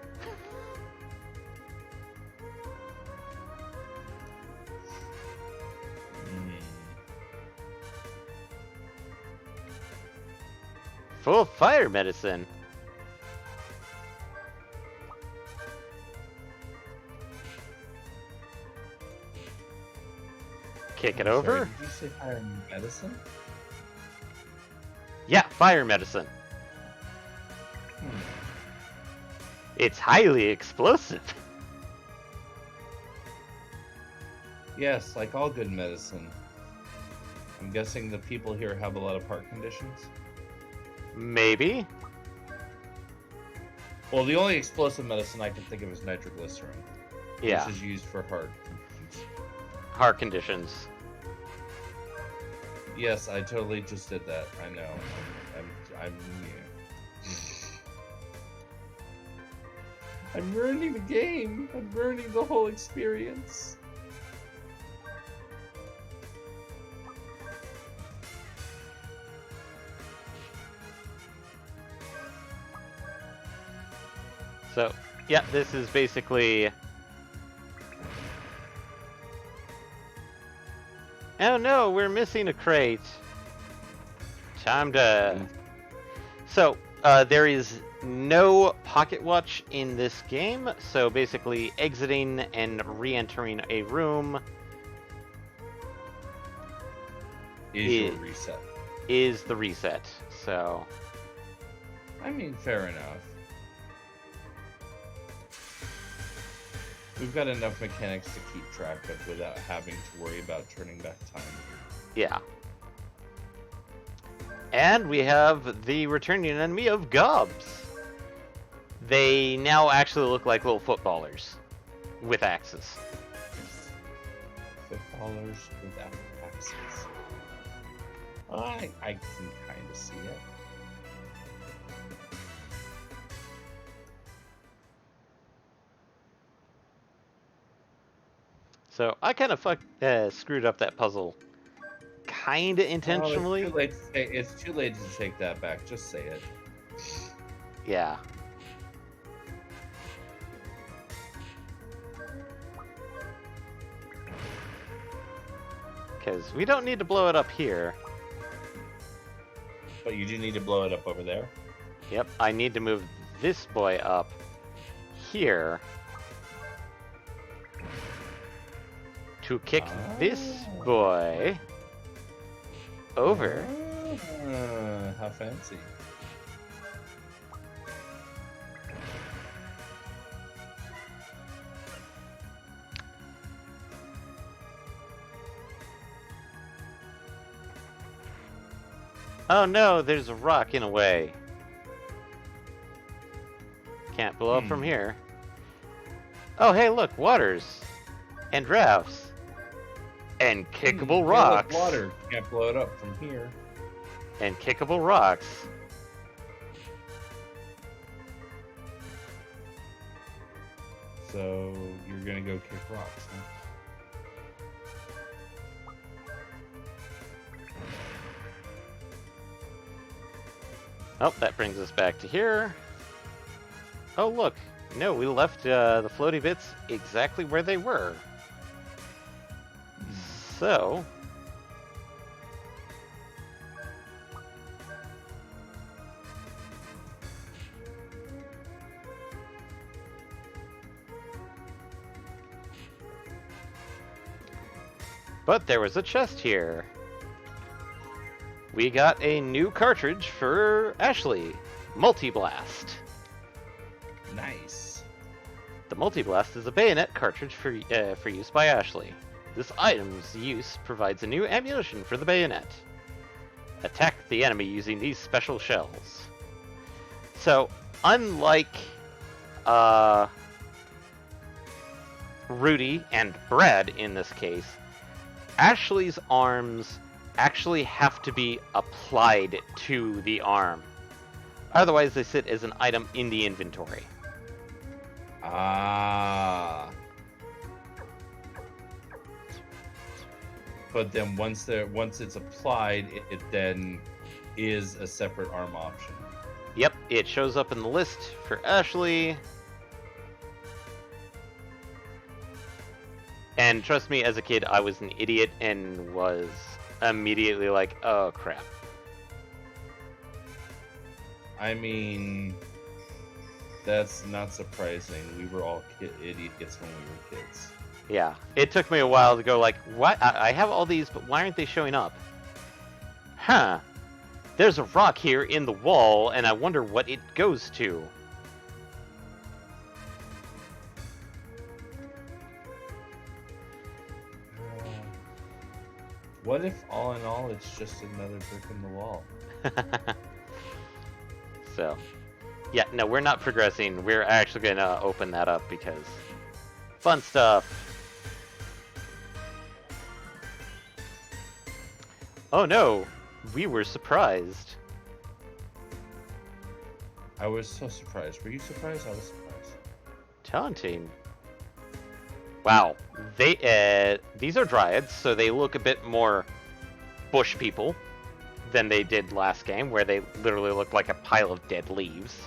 Full of fire medicine. Kick it over. Sorry, did you say fire medicine? Yeah, fire medicine. It's highly explosive. Yes, like all good medicine. I'm guessing the people here have a lot of heart conditions. Maybe. Well, the only explosive medicine I can think of is nitroglycerin, Yeah. which is used for heart conditions. Heart conditions. Yes, I totally just did that. I know. I'm I'm ruining the game. I'm ruining the whole experience. So, yeah, this is basically... Oh no, we're missing a crate. Time to... So, there is no pocket watch in this game, so basically exiting and re-entering a room Is your reset. is the reset. So, I mean, fair enough. We've got enough mechanics to keep track of without having to worry about turning back time. yeah. And we have the returning enemy of Gobs. They now actually look like little footballers with axes. Footballers without axes. I can kind of see it. So I kind of screwed up that puzzle, kind of intentionally. Oh, it's too late to take that back. Just say it. Yeah. Because we don't need to blow it up here. But you do need to blow it up over there. Yep, I need to move this boy up here to kick this boy over. How fancy. Oh no, there's a rock in a way. Can't blow up from here. Oh hey, look, waters and rafts and kickable rocks. Hey, look, water. Can't blow it up from here. And kickable rocks. So you're gonna go kick rocks, huh? Oh, that brings us back to here. Oh, look. No, we left the floaty bits exactly where they were. So... But there was a chest here. We got a new cartridge for Ashley, Multi-Blast. Nice. The Multi-Blast is a bayonet cartridge for use by Ashley. This item's use provides a new ammunition for the bayonet. Attack the enemy using these special shells. So, unlike Rudy and Brad in this case, Ashley's arms actually have to be applied to the arm. Otherwise, they sit as an item in the inventory. Ah. But then once it's applied, it then is a separate arm option. Yep, it shows up in the list for Ashley. And trust me, as a kid, I was an idiot and was immediately like, oh crap. I mean, that's not surprising. We were all idiots when we were kids. Yeah, it took me a while to go like, what? I have all these, but why aren't they showing up? Huh. There's a rock here in the wall, and I wonder what it goes to. What if, all in all, it's just another brick in the wall? So, yeah, no, we're not progressing. We're actually going to open that up because fun stuff. Oh no, we were surprised. I was so surprised. Were you surprised? I was surprised. Taunting. Wow, these are dryads, so they look a bit more bush people than they did last game, where they literally look like a pile of dead leaves.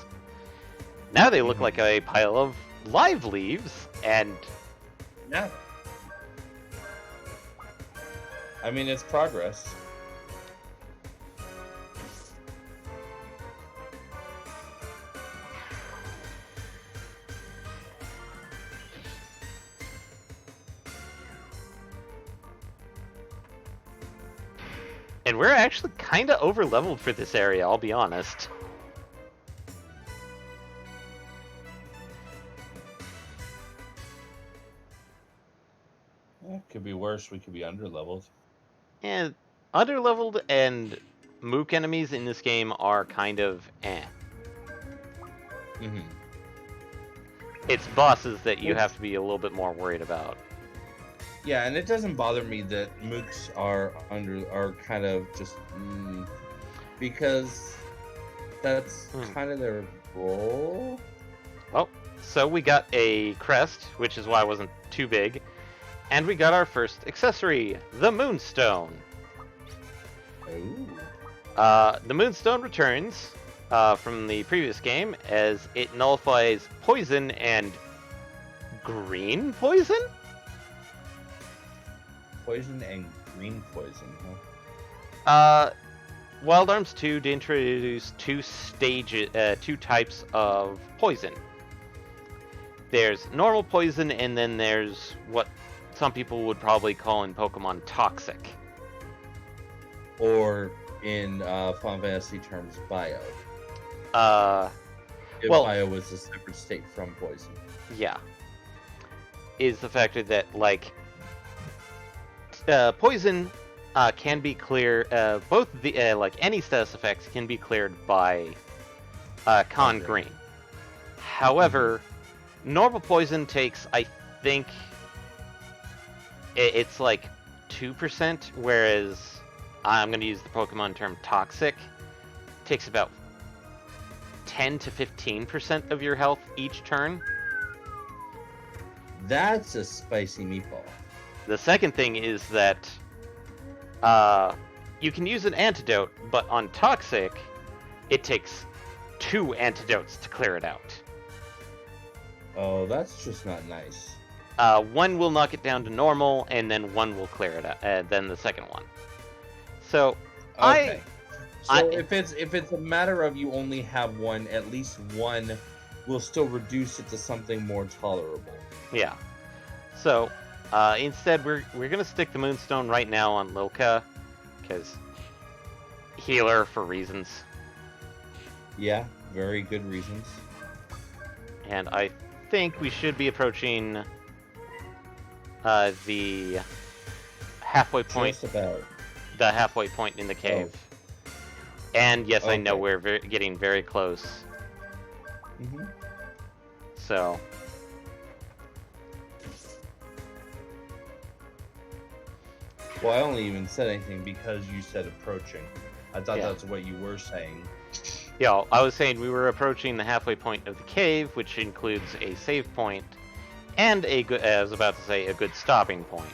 Now they look like a pile of live leaves, and... Yeah. I mean, it's progress. And we're actually kind of over-leveled for this area, I'll be honest. Could be worse. We could be under-leveled. And under-leveled and mook enemies in this game are kind of eh. Mm-hmm. It's bosses that you have to be a little bit more worried about. Yeah, and it doesn't bother me that mooks are kind of just because that's kind of their role. Oh, so we got a crest, which is why it wasn't too big, and we got our first accessory, the Moonstone. Ooh. The Moonstone returns from the previous game as it nullifies poison and green poison? Poison and green poison, huh? Wild Arms 2 did introduce two types of poison. There's normal poison, and then there's what some people would probably call in Pokemon toxic. Or in Final Fantasy terms, bio. If well, bio was a separate state from poison. Yeah. Is the factor that, like, poison can be clear. Both the like any status effects can be cleared by con green. However, normal poison takes, I think, it's like 2%, whereas I'm going to use the Pokemon term toxic. Takes about 10 to 15% of your health each turn. That's a spicy meatball. The second thing is that you can use an antidote, but on toxic, it takes 2 antidotes to clear it out. Oh, that's just not nice. One will knock it down to normal, and then one will clear it out. Then the second one. So okay. If it's a matter of you only have one, at least one will still reduce it to something more tolerable. Yeah. So instead, we're gonna stick the Moonstone right now on Lilka, because healer for reasons. Yeah, very good reasons. And I think we should be approaching the halfway point. Just about. The halfway point in the cave. Oh. And yes, Okay. I know we're getting very close. Mm-hmm. So. Well, I only even said anything because you said approaching. I thought Yeah. that's what you were saying. Yeah, I was saying we were approaching the halfway point of the cave, which includes a save point, and a good, I was about to say, a good stopping point.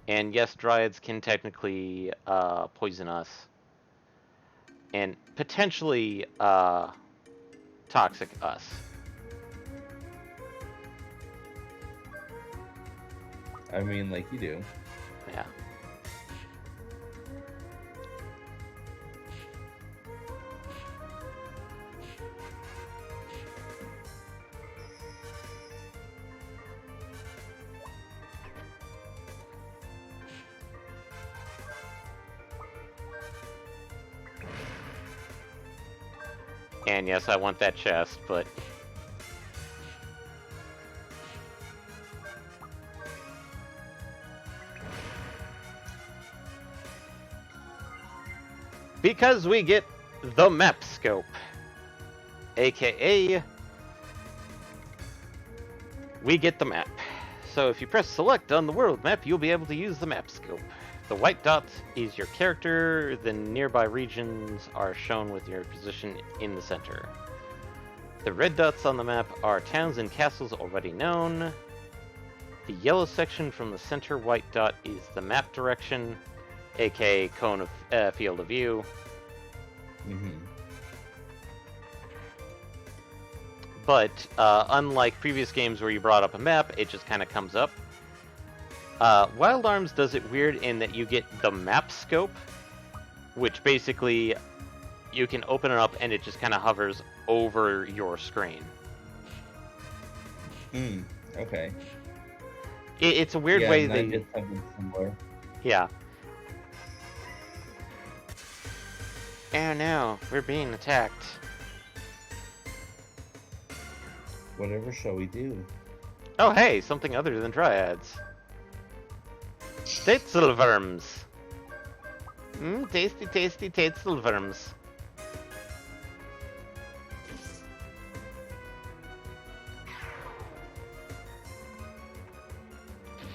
And yes, Dryads can technically poison us. And potentially toxic us. I mean, like you do. Yeah. And yes, I want that chest, but... because we get the map scope, aka we get the map. So if you press select on the world map, you'll be able to use the map scope. The white dot is your character, the nearby regions are shown with your position in the center. The red dots on the map are towns and castles already known. The yellow section from the center white dot is the map direction, aka cone of field of view. Mm-hmm. But unlike previous games where you brought up a map, it just kind of comes up. Wild Arms does it weird in that you get the map scope, which basically you can open it up and it just kind of hovers over your screen. Okay. It's a weird Yeah, way and I they. did something similar. Yeah. Oh no, we're being attacked. Whatever shall we do? Oh hey, something other than dryads. Tatzelworms. Tasty, tasty Tatzelworms.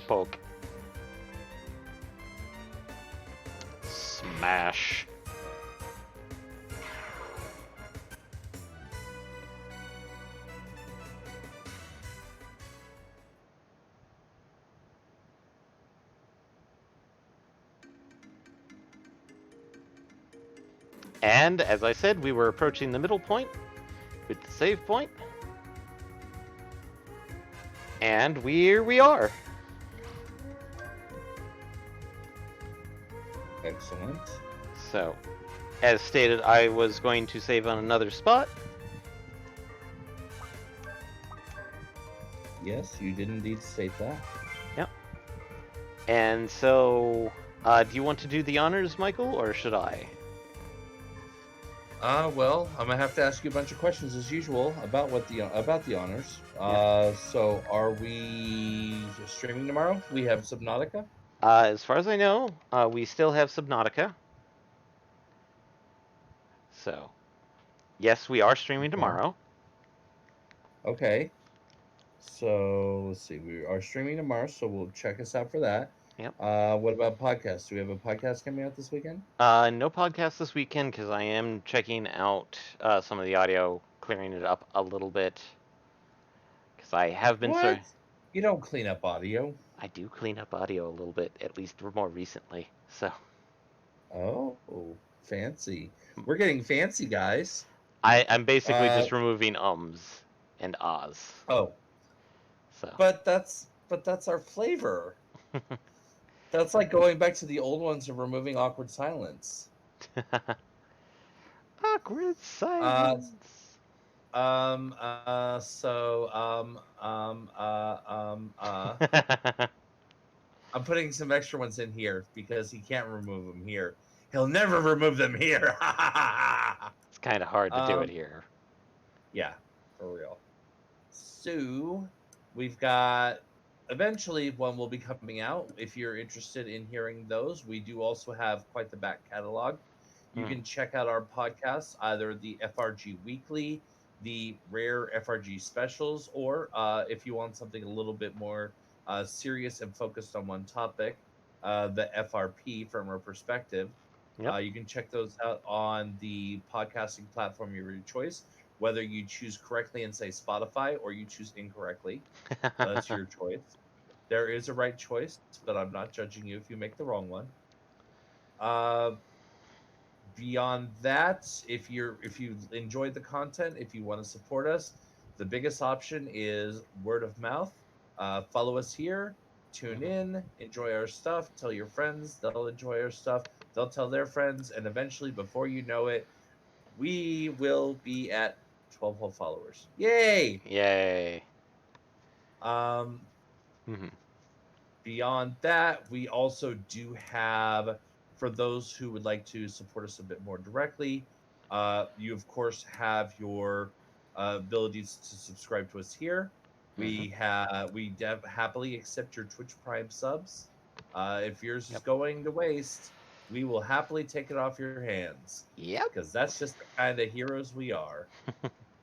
Poke. Smash. And, as I said, we were approaching the middle point with the save point. And here we are. Excellent. So, as stated, I was going to save on another spot. Yes, you did indeed state that. Yep. And so, do you want to do the honors, Michael, or should I? Well, I'm gonna have to ask you a bunch of questions as usual about the honors. So are we streaming tomorrow? We have Subnautica. As far as I know, we still have Subnautica. So, yes, we are streaming tomorrow. Okay. So let's see. We are streaming tomorrow, so we'll check us out for that. Yep. What about podcasts? Do we have a podcast coming out this weekend? No podcast this weekend because I am checking out some of the audio, clearing it up a little bit. Because I have been What? You don't clean up audio. I do clean up audio a little bit, at least more recently. So. Oh, fancy. We're getting fancy, guys. I'm basically just removing ums and ahs. Oh. So. But that's our flavor. That's like going back to the old ones and removing awkward silence. Awkward silence. I'm putting some extra ones in here because he can't remove them here. He'll never remove them here. It's kind of hard to do it here. Yeah, for real. So, we've got eventually one will be coming out. If you're interested in hearing those, we do also have quite the back catalog. You can check out our podcasts, either the FRG Weekly, the Rare FRG Specials, or if you want something a little bit more serious and focused on one topic, the FRP from our perspective. Yep. You can check those out on the podcasting platform of your choice, whether you choose correctly and say Spotify or you choose incorrectly. That's your choice. There is a right choice, but I'm not judging you if you make the wrong one. Beyond that, if you enjoyed the content, if you want to support us, the biggest option is word of mouth. Follow us here, tune in, enjoy our stuff, tell your friends, they'll enjoy our stuff, they'll tell their friends, and eventually, before you know it, we will be at 12 whole followers. Yay! Yay. Beyond that, we also do have, for those who would like to support us a bit more directly, you of course have your abilities to subscribe to us here. We happily accept your Twitch Prime subs. If yours is going to waste, we will happily take it off your hands. Yep. Because that's just the kind of heroes we are.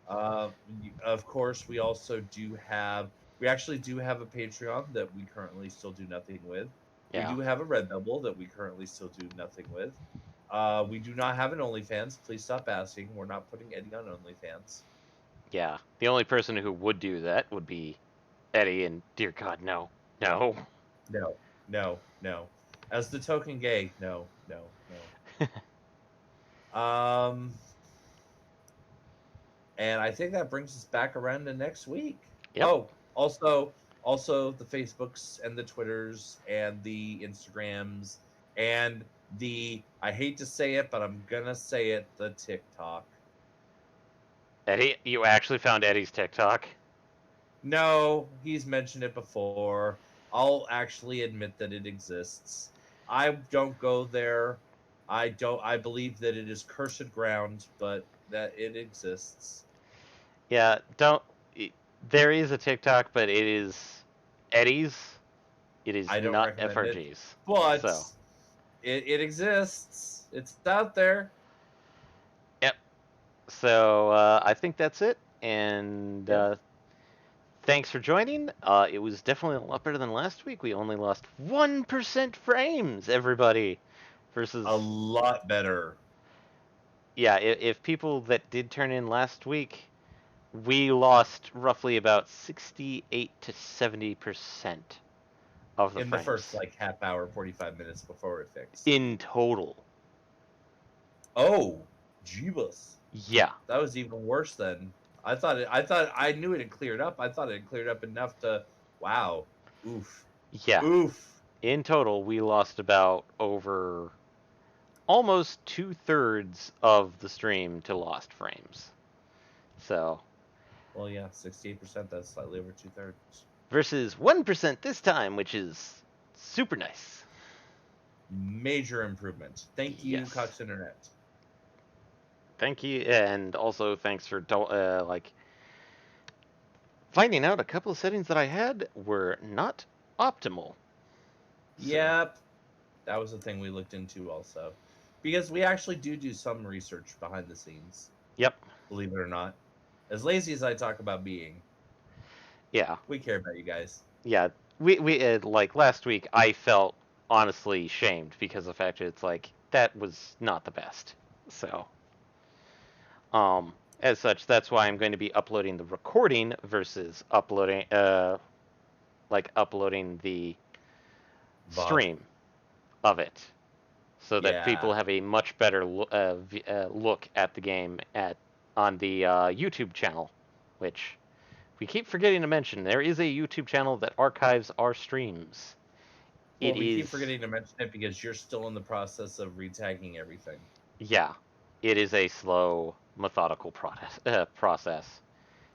Of course, we also do have. We actually do have a Patreon that we currently still do nothing with. Yeah. We do have a Redbubble that we currently still do nothing with. We do not have an OnlyFans. Please stop asking. We're not putting Eddie on OnlyFans. Yeah. The only person who would do that would be Eddie, and dear God, no. No. No. No. No. As the token gay, no. No. No. And I think that brings us back around to next week. Yep. Oh, also the Facebooks and the Twitters and the Instagrams and the, I hate to say it, but I'm gonna say it, the TikTok. Eddie, you actually found Eddie's TikTok? No, he's mentioned it before. I'll actually admit that it exists. I don't go there. I believe that it is cursed ground, but that it exists. Yeah, don't. There is a TikTok, but it is Eddie's. It is I don't not recommend it, FRG's. but So, it exists. It's out there. yep. So I think that's it. And Yep. thanks for joining. It was definitely a lot better than last week. We only lost 1% frames, everybody. Versus, A lot better. yeah, if people that did turn in last week, we lost roughly about 68 to 70% of the In the frames first like half hour, 45 minutes before it fixed. in total. Oh, Jeebus. Yeah. That was even worse then. I thought I knew it had cleared up. I thought it had cleared up enough to wow. Oof. Yeah. Oof. In total, we lost about over almost 2/3 of the stream to lost frames. So, Well, yeah, 68%. That's slightly over 2/3. versus 1% this time, which is super nice. Major improvement. Thank you, Yes. Cox Internet. Thank you, and also thanks for like finding out a couple of settings that I had were not optimal. So, Yep. That was the thing we looked into also. Because we actually do some research behind the scenes, yep. believe it or not. As lazy as I talk about being, Yeah. we care about you guys. Yeah. We like last week I felt honestly shamed because of the fact that it's like that was not the best. So, as such, that's why I'm going to be uploading the recording versus uploading the VOD. stream of it, so that Yeah. people have a much better look at the game on the YouTube channel, which we keep forgetting to mention. There is a YouTube channel that archives our streams. Well, It we keep is, forgetting to mention it because you're still in the process of retagging everything. yeah, it is a slow, methodical process.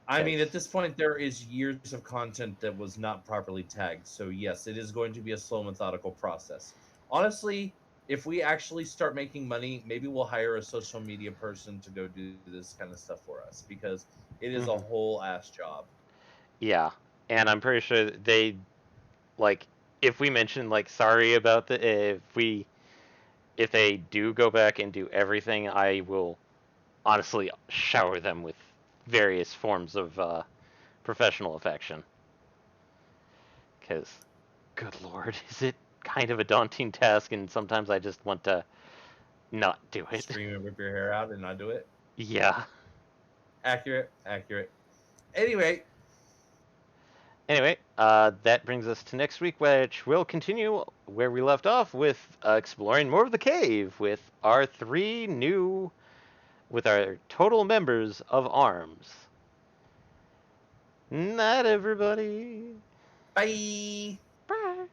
I mean, Because, at this point, there is years of content that was not properly tagged. So, yes, it is going to be a slow, methodical process. Honestly, if we actually start making money, maybe we'll hire a social media person to go do this kind of stuff for us because it is a whole ass job. yeah, and I'm pretty sure they like if we mention like sorry about the if they do go back and do everything, I will honestly shower them with various forms of professional affection. Because, good lord, is it kind of a daunting task, and sometimes I just want to not do it. Scream and rip your hair out and not do it. Yeah. Accurate, accurate. Anyway, Anyway, that brings us to next week, which we'll continue where we left off with exploring more of the cave with our with our total members of arms. Night, everybody. bye. Bye.